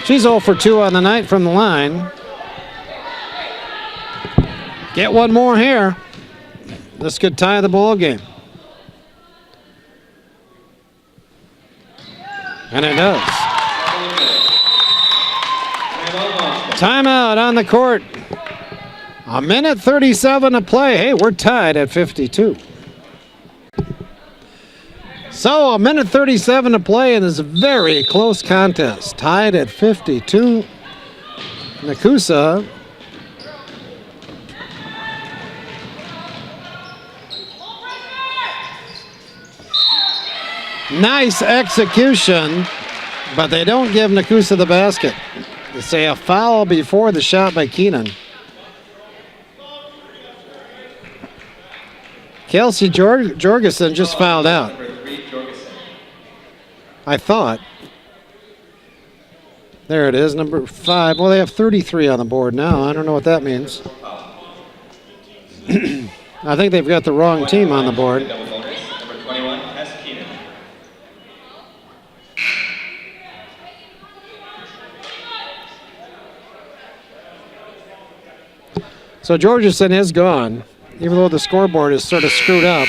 She's 0 for 2 on the night from the line. Get one more here. This could tie the ball game. And it does. Timeout on the court. 1:37 to play. Hey, we're tied at 52. So 1:37 to play in this very close contest. Tied at 52. Nekoosa nice execution, but they don't give Nekoosa the basket. They say a foul before the shot by Keenan. Kelsey Jorgensen just fouled out. I thought. There it is, number 5. Well, they have 33 on the board now. I don't know what that means. I think they've got the wrong team on the board. So Jorgensen is gone, even though the scoreboard is sort of screwed up.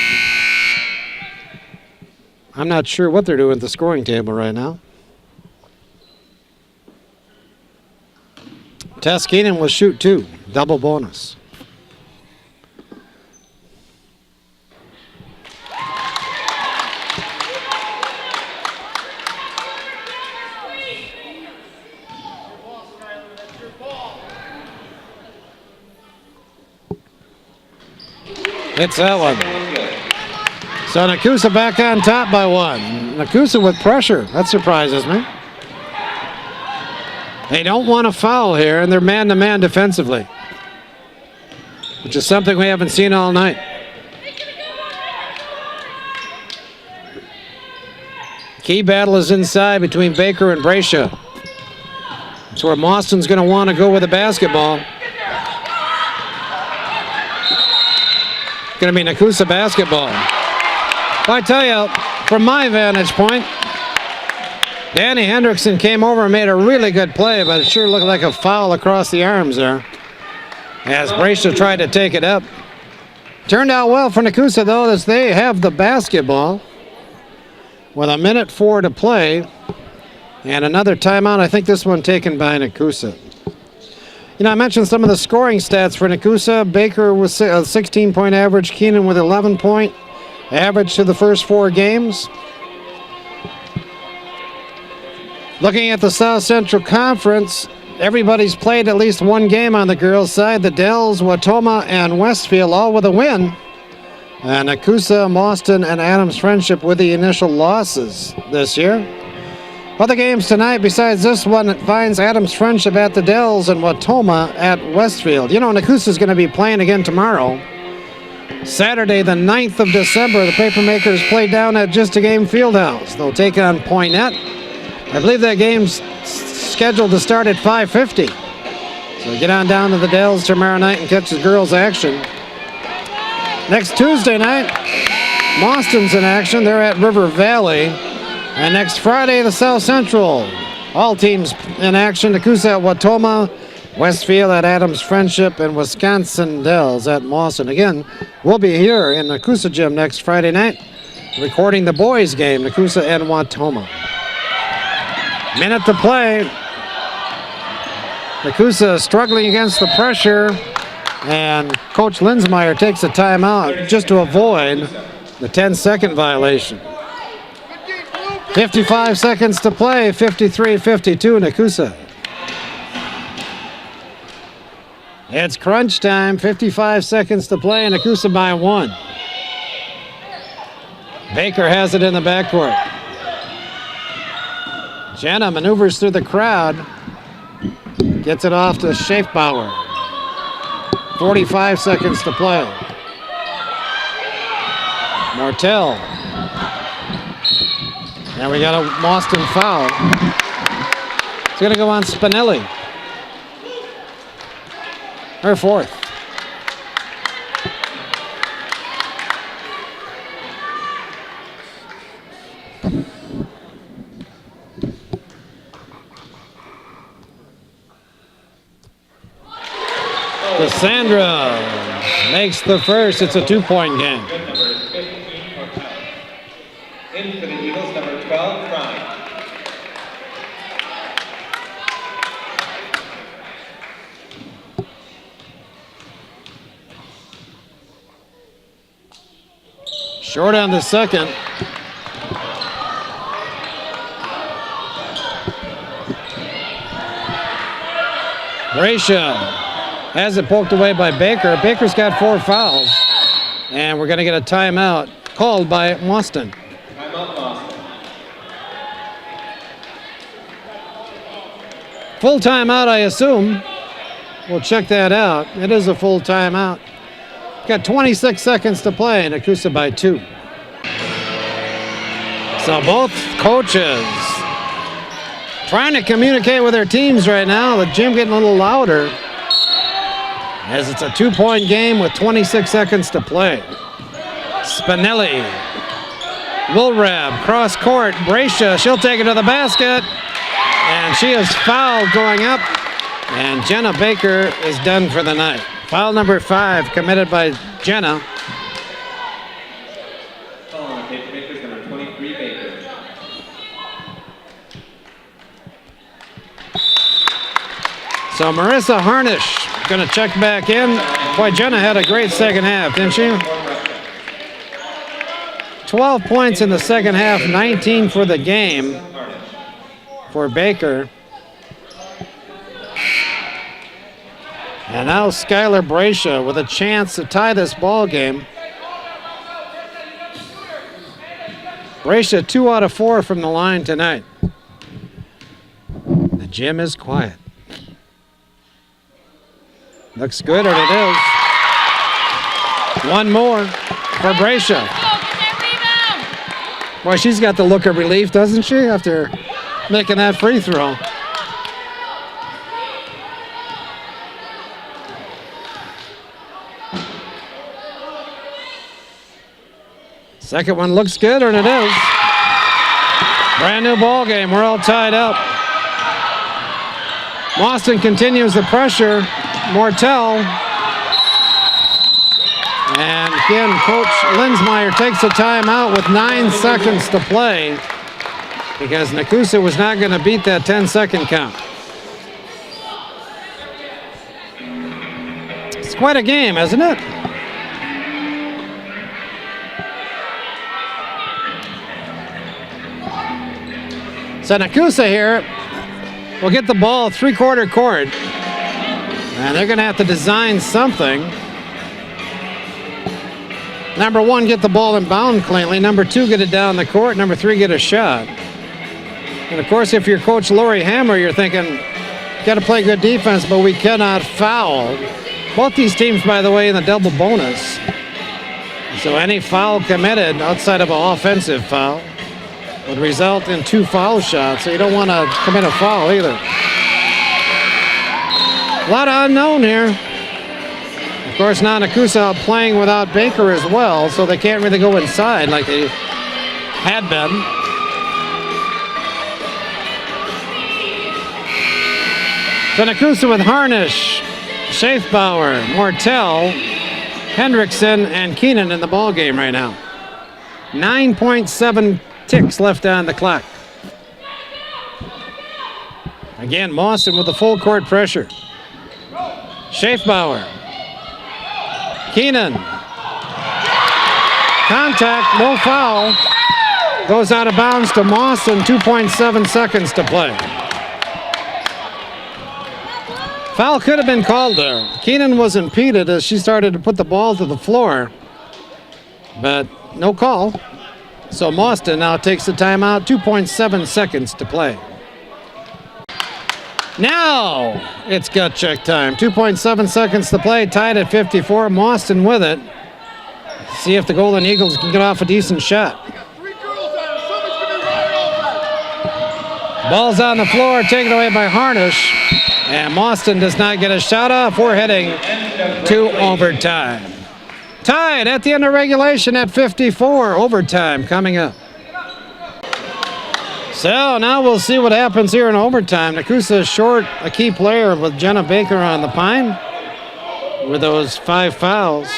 I'm not sure what they're doing at the scoring table right now. Tess Keenan will shoot 2, double bonus. It's that one. So Nekoosa back on top by 1. Nekoosa with pressure. That surprises me. They don't want to foul here, and they're man-to-man defensively, which is something we haven't seen all night. Key battle is inside between Baker and Bracia. That's where Mauston's going to want to go with the basketball. Going to be Nekoosa basketball. I tell you, from my vantage point, Danny Hendrickson came over and made a really good play, but it sure looked like a foul across the arms there, as Brescia tried to take it up. Turned out well for Nekoosa, though, as they have the basketball with 1:04 to play. And another timeout, I think this one taken by Nekoosa. You know, I mentioned some of the scoring stats for Nekoosa. Baker with a 16-point average, Keenan with 11-point average to the first 4 games. Looking at the South Central Conference, everybody's played at least one game on the girls' side. The Dells, Watoma, and Westfield all with a win. And Nekoosa, Mauston, and Adams Friendship with the initial losses this year. Other games tonight besides this one, it finds Adams Friendship at the Dells and Watoma at Westfield. You know, Nekoosa's going to be playing again tomorrow. Saturday, the 9th of December, the Papermakers play down at Just a Game Fieldhouse. They'll take on Poynette. I believe that game's scheduled to start at 5:50. So get on down to the Dells tomorrow night and catch the girls' action. Next Tuesday night, Mauston's in action. They're at River Valley. And next Friday, the South Central. All teams in action. Nekoosa at Watoma, Westfield at Adams Friendship, and Wisconsin Dells at Mauston. Again, we'll be here in Nekoosa Gym next Friday night, recording the boys' game, Nekoosa and Watoma. Minute to play. Nekoosa struggling against the pressure, and Coach Linsmeyer takes a timeout just to avoid the 10-second violation. 55 seconds to play, 53-52 Nekoosa. It's crunch time, 55 seconds to play, and Nekoosa by 1. Baker has it in the backcourt. Jenna maneuvers through the crowd, gets it off to Schaefbauer. 45 seconds to play. Mortel. And we got a Mauston foul. It's going to go on Spinelli. Her 4th. Cassandra makes the first. It's a 2-point game. In for the Eagles, number 12, Prime. Short on the second. Brescia has it poked away by Baker. Baker's got 4 fouls. And we're going to get a timeout called by Mauston. Timeout, Mauston. Full timeout, I assume. We'll check that out. It is a full timeout. Got 26 seconds to play, and Nekoosa by 2. So both coaches trying to communicate with their teams right now. The gym getting a little louder as it's a 2-point game with 26 seconds to play. Spinelli. Wilrab, cross court. Brescia, she'll take it to the basket. And she is fouled going up. And Jenna Baker is done for the night. Foul number 5 committed by Jenna. Foul on the Papermakers, number 23, Baker. So Marissa Harnish going to check back in. Boy, Jenna had a great second half, didn't she? 12 points in the second half, 19 for the game for Baker. And now Skylar Brescia with a chance to tie this ball game. Brescia 2 out of 4 from the line tonight. The gym is quiet. Looks good, and it is. One more for Brescia. Boy, she's got the look of relief, doesn't she, after making that free throw? Second one looks good, and it is. Brand new ball game. We're all tied up. Mauston continues the pressure. Mortel. And again, Coach Linsmeyer takes a timeout with 9 seconds to play because Nekoosa was not going to beat that 10-second count. It's quite a game, isn't it? So Nekoosa here will get the ball 3/4 court. And they're going to have to design something. Number 1, get the ball in bound cleanly. Number 2, get it down the court. Number 3, get a shot. And of course, if you're Coach Lori Hammer, you're thinking, got to play good defense, but we cannot foul. Both these teams, by the way, in the double bonus. So any foul committed outside of an offensive foul would result in 2 foul shots, so you don't want to commit a foul either. A lot of unknown here. Of course, now Nekoosa playing without Baker as well, so they can't really go inside like they had been. So Nekoosa with Harnish, Schaefbauer, Mortel, Hendrickson, and Keenan in the ball game right now. 9.7 ticks left on the clock. Again, Mauston with the full court pressure. Schaefbauer. Keenan. Contact, no foul. Goes out of bounds to Mauston, 2.7 seconds to play. Foul could have been called there. Keenan was impeded as she started to put the ball to the floor, but no call. So Mauston now takes the timeout, 2.7 seconds to play. Now it's gut check time. 2.7 seconds to play, tied at 54. Mauston with it. See if the Golden Eagles can get off a decent shot. Ball's on the floor, taken away by Harnish. And Mauston does not get a shot off. We're heading to overtime. Tied at the end of regulation at 54. Overtime coming up. So now we'll see what happens here in overtime. Nekoosa is short a key player with Jenna Baker on the pine with those 5 fouls.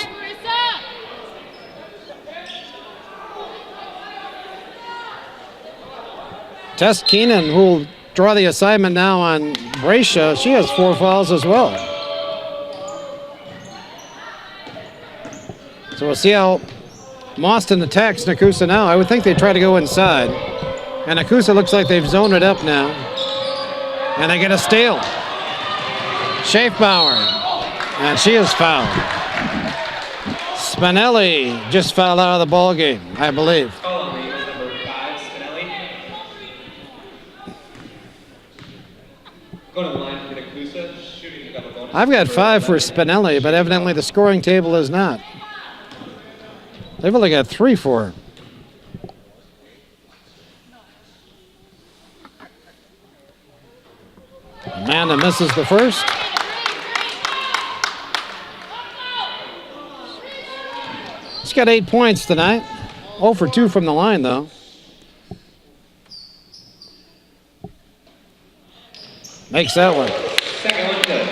Tess Keenan, who will draw the assignment now on Bracia. She has 4 fouls as well. So we'll see how Mauston attacks Nekoosa now. I would think they try to go inside. And Nekoosa looks like they've zoned it up now. And they get a steal. Schaefbauer. And she is fouled. Spinelli just fouled out of the ball game, I believe. Number 5, Spinelli. Go to the line for Nekoosa, shooting the double bonus. I've got 5 for Spinelli, but evidently the scoring table is not. They've only got 3 for her. Amanda misses the first. She's got 8 points tonight. 0 for 2 from the line, though. Makes that one. Second one good.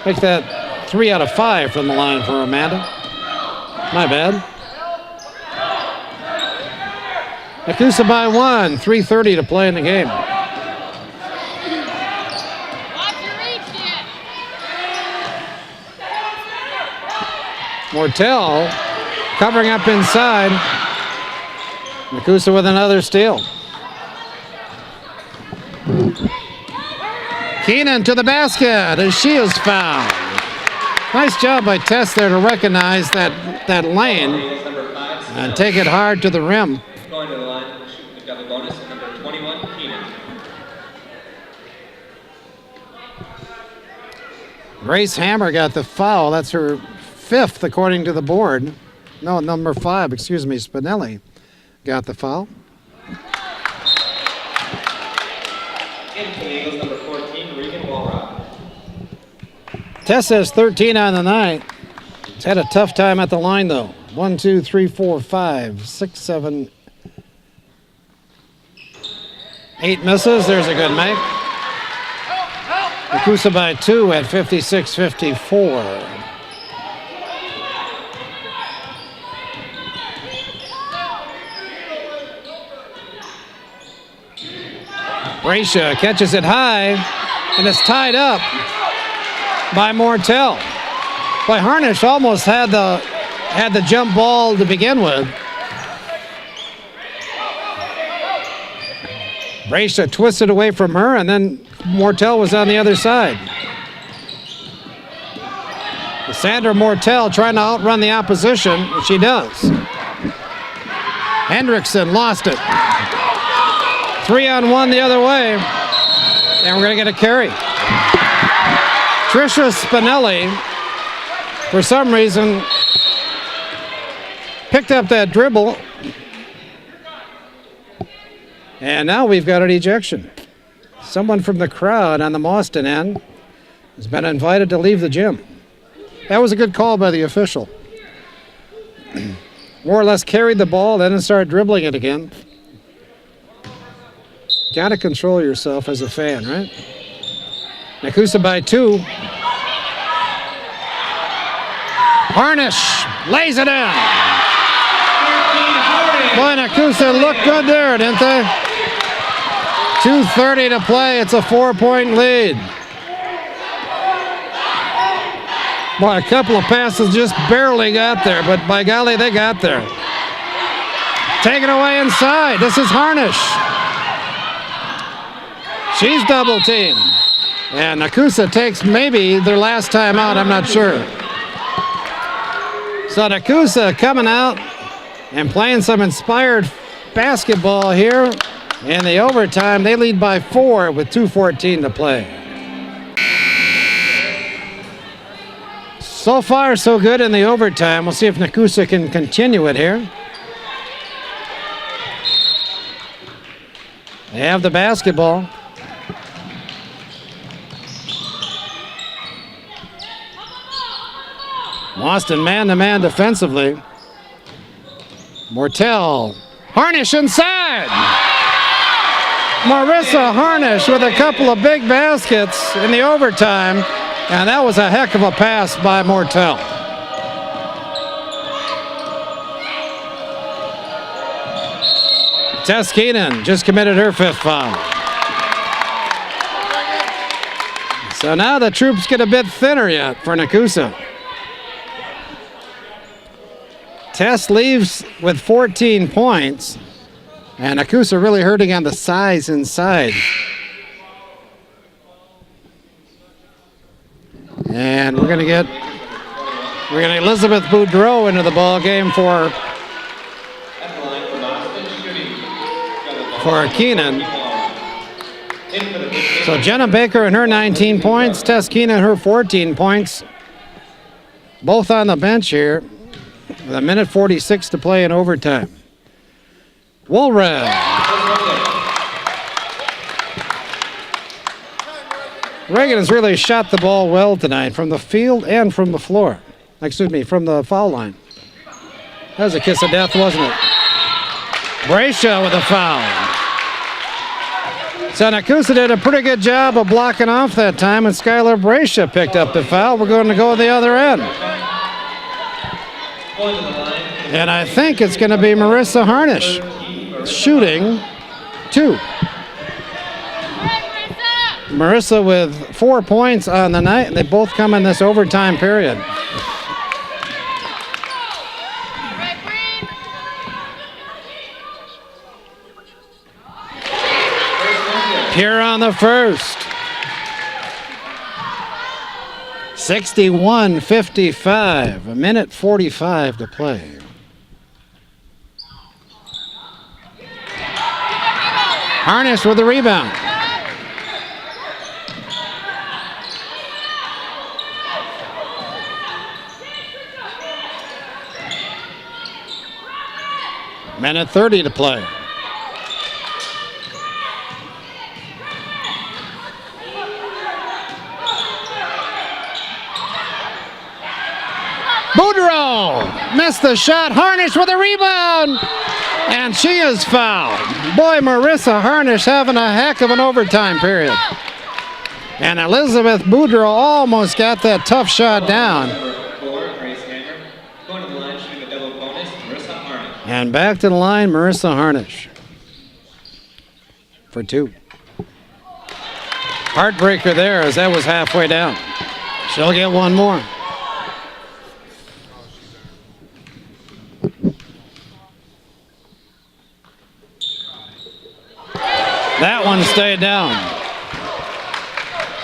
Makes that 3 out of 5 from the line for Amanda. My bad. Nekoosa by 1. 3:30 to play in the game. Mortel covering up inside. Nekoosa with another steal. Keenan to the basket as she is fouled. Nice job by Tess there to recognize that lane and take it hard to the rim. Going to the line, shooting the double bonus, number 21, Keenan. Grace Hammer got the foul. That's her 5th according to the board. No, number 5, excuse me, Spinelli got the foul. In for the Eagles, number 14, Regan Walrock. Tess has 13 on the night. It's had a tough time at the line, though. 1, 2, 3, 4, 5, 6, 7, 8 misses. There's a good make. Nekoosa by 2 at 56-54. Brescia catches it high, and it's tied up by Mortel. Boy, Harnish almost had the jump ball to begin with. Brescia twisted away from her, and then Mortel was on the other side. Sandra Mortel trying to outrun the opposition, which she does. Hendrickson lost it. 3-on-1 the other way, and we're going to get a carry. Tricia Spinelli, for some reason, picked up that dribble, and now we've got an ejection. Someone from the crowd on the Mauston end has been invited to leave the gym. That was a good call by the official. More or less carried the ball, then started dribbling it again. Got to control yourself as a fan, right? Nekoosa by 2. Harnish lays it in. Boy, Nekoosa looked good there, didn't they? 2:30 to play. It's a 4-point lead. Boy, a couple of passes just barely got there, but by golly, they got there. Taken away inside. This is Harnish. She's double teamed. And Nekoosa takes maybe their last time out, I'm not sure. So Nekoosa coming out and playing some inspired basketball here in the overtime. They lead by 4 with 2:14 to play. So far, so good in the overtime. We'll see if Nekoosa can continue it here. They have the basketball. Mauston man-to-man defensively. Mortel. Harnish inside. Marissa Harnish with a couple of big baskets in the overtime. And that was a heck of a pass by Mortel. Tess Keenan just committed her 5th foul. So now the troops get a bit thinner yet for Nekoosa. Tess leaves with 14 points, and Nekoosa really hurting on the size inside. And we're gonna get Elizabeth Boudreau into the ball game for Keenan. So Jenna Baker and her 19 points, Tess Keenan her 14 points, both on the bench here. With 1:46 to play in overtime. Woolred. Reagan has really shot the ball well tonight from the field and from the floor. Excuse me, from the foul line. That was a kiss of death, wasn't it? Brescia with a foul. So Nekoosa did a pretty good job of blocking off that time, and Skylar Brescia picked up the foul. We're going to go to the other end. And I think it's going to be Marissa Harnish shooting 2. Marissa with 4 points on the night, and they both come in this overtime period. Here on the first. 61-55, 1:45 to play. Harnish with the rebound. Minute 30 to play. Boudreau missed the shot. Harnish with a rebound. And she is fouled. Boy, Marissa Harnish having a heck of an overtime period. And Elizabeth Boudreau almost got that tough shot down. And back to the line, Marissa Harnish for 2. Heartbreaker there as that was halfway down. She'll get one more. That one stayed down.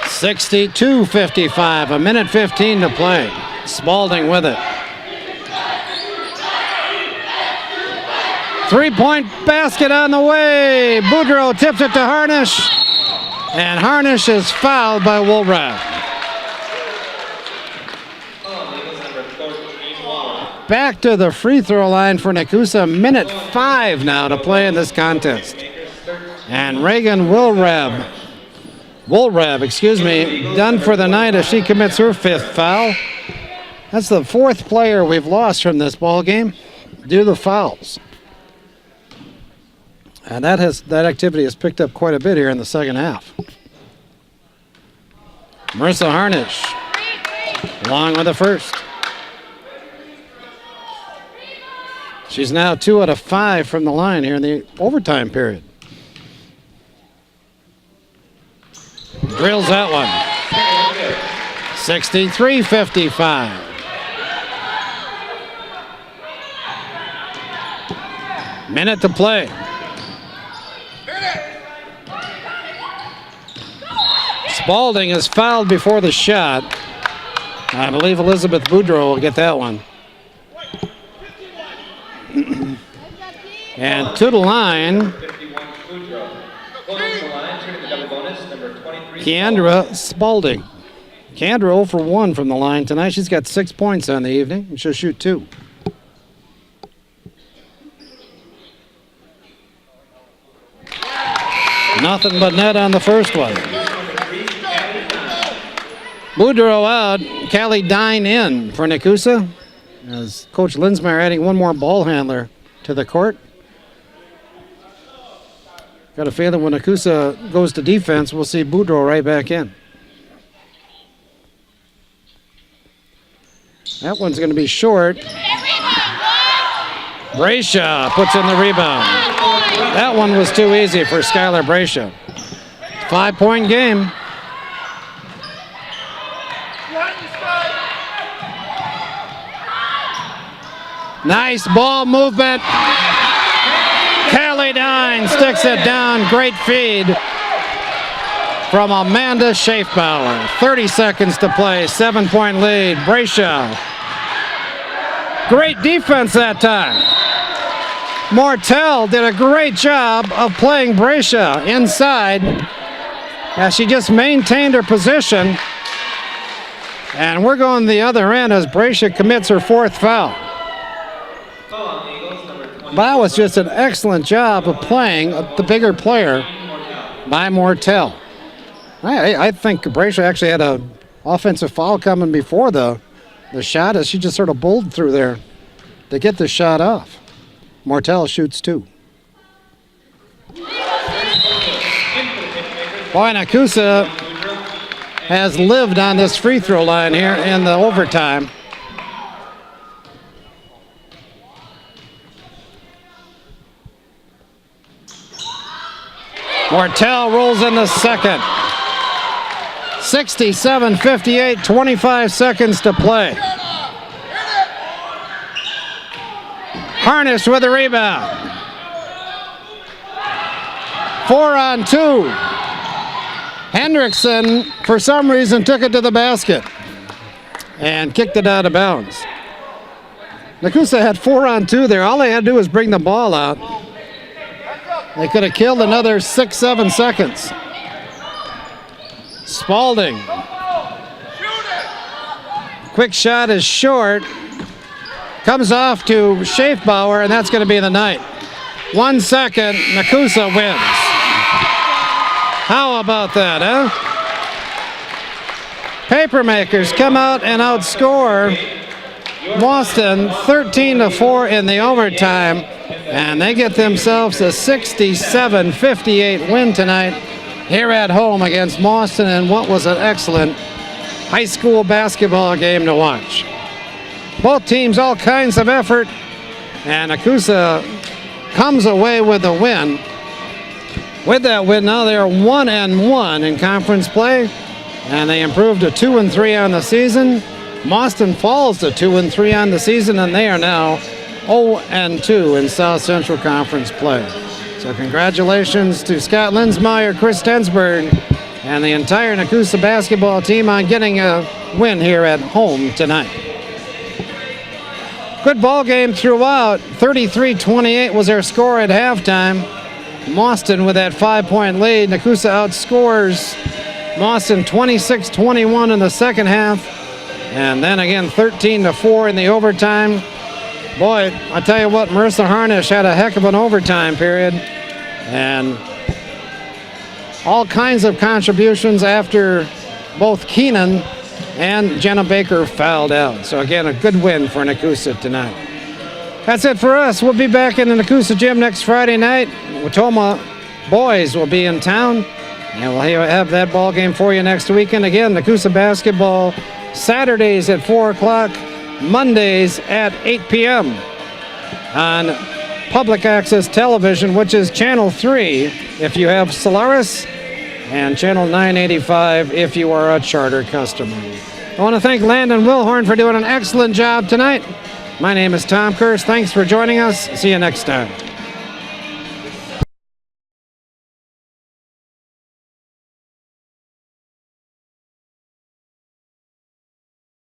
62-55, a minute 15 to play. Spalding with it. 3-point basket on the way. Boudreau tips it to Harnish. And Harnish is fouled by Woolrab. Back to the free throw line for Nekoosa. Minute 5 now to play in this contest. And Reagan Woolrab, done for the night as she commits her 5th foul. That's the 4th player we've lost from this ball game due to fouls. And that activity has picked up quite a bit here in the second half. Marissa Harnish, along with the first. She's now 2 out of 5 from the line here in the overtime period. Drills that one. 63-55. Minute to play. Spalding is fouled before the shot. I believe Elizabeth Boudreau will get that one. And to the line, Keandra Spalding. Keandra 0 for 1 from the line tonight. She's got 6 points on the evening, and she'll shoot 2. Nothing but net on the first one. Boudreau out, Callie Dine in for Nekoosa. As Coach Linsmeyer adding one more ball handler to the court. Got a feeling when Nekoosa goes to defense, we'll see Boudreau right back in. That one's going to be short. Brayshaw puts in the rebound. That one was too easy for Skylar Brayshaw. 5-point game. Nice ball movement. Callie Dine sticks it down. Great feed from Amanda Schaefbauer. 30 seconds to play. 7-point lead. Brayshaw. Great defense that time. Mortel did a great job of playing Brayshaw inside as she just maintained her position. And we're going the other end as Brayshaw commits her 4th foul. That was just an excellent job of playing the bigger player by Mortel. I think Brayshaw actually had an offensive foul coming before the shot as she just sort of bowled through there to get the shot off. Mortel shoots 2. Boy, Nekoosa has lived on this free throw line here in the overtime. Mortel rolls in the second. 67-58, 25 seconds to play. Harnish with the rebound. 4-on-2. Hendrickson, for some reason, took it to the basket and kicked it out of bounds. Nekoosa had 4-on-2 there. All they had to do was bring the ball out. They could have killed another 6-7 seconds. Spalding. Quick shot is short. Comes off to Schaefbauer, and that's going to be the night. 1 second, Nekoosa wins. How about that, huh? Papermakers come out and outscore Mauston 13-4 in the overtime. And they get themselves a 67-58 win tonight here at home against Mauston in what was an excellent high school basketball game to watch. Both teams, all kinds of effort, and Nekoosa comes away with the win. With that win, now they are 1-1 in conference play, and they improved to 2-3 on the season. Mauston falls to 2-3 on the season, and they are now 0-2 in South Central Conference play. So congratulations to Scott Linsmeyer, Kirst, and the entire Nekoosa basketball team on getting a win here at home tonight. Good ball game throughout. 33-28 was their score at halftime. Mauston with that 5-point lead. Nekoosa outscores Mauston 26-21 in the second half. And then again 13-4 in the overtime. Boy, I tell you what, Marissa Harnish had a heck of an overtime period. And all kinds of contributions after both Keenan and Jenna Baker fouled out. So again, a good win for Nekoosa tonight. That's it for us. We'll be back in the Nekoosa gym next Friday night. Watoma boys will be in town, and we'll have that ball game for you next weekend. Again, Nekoosa basketball Saturdays at 4 o'clock, Mondays at 8 p.m. on public access television, which is Channel 3 if you have Solaris, and Channel 985 if you are a charter customer. I want to thank Landon Wilhorn for doing an excellent job tonight. My name is Tom Kirst. Thanks for joining us. See you next time.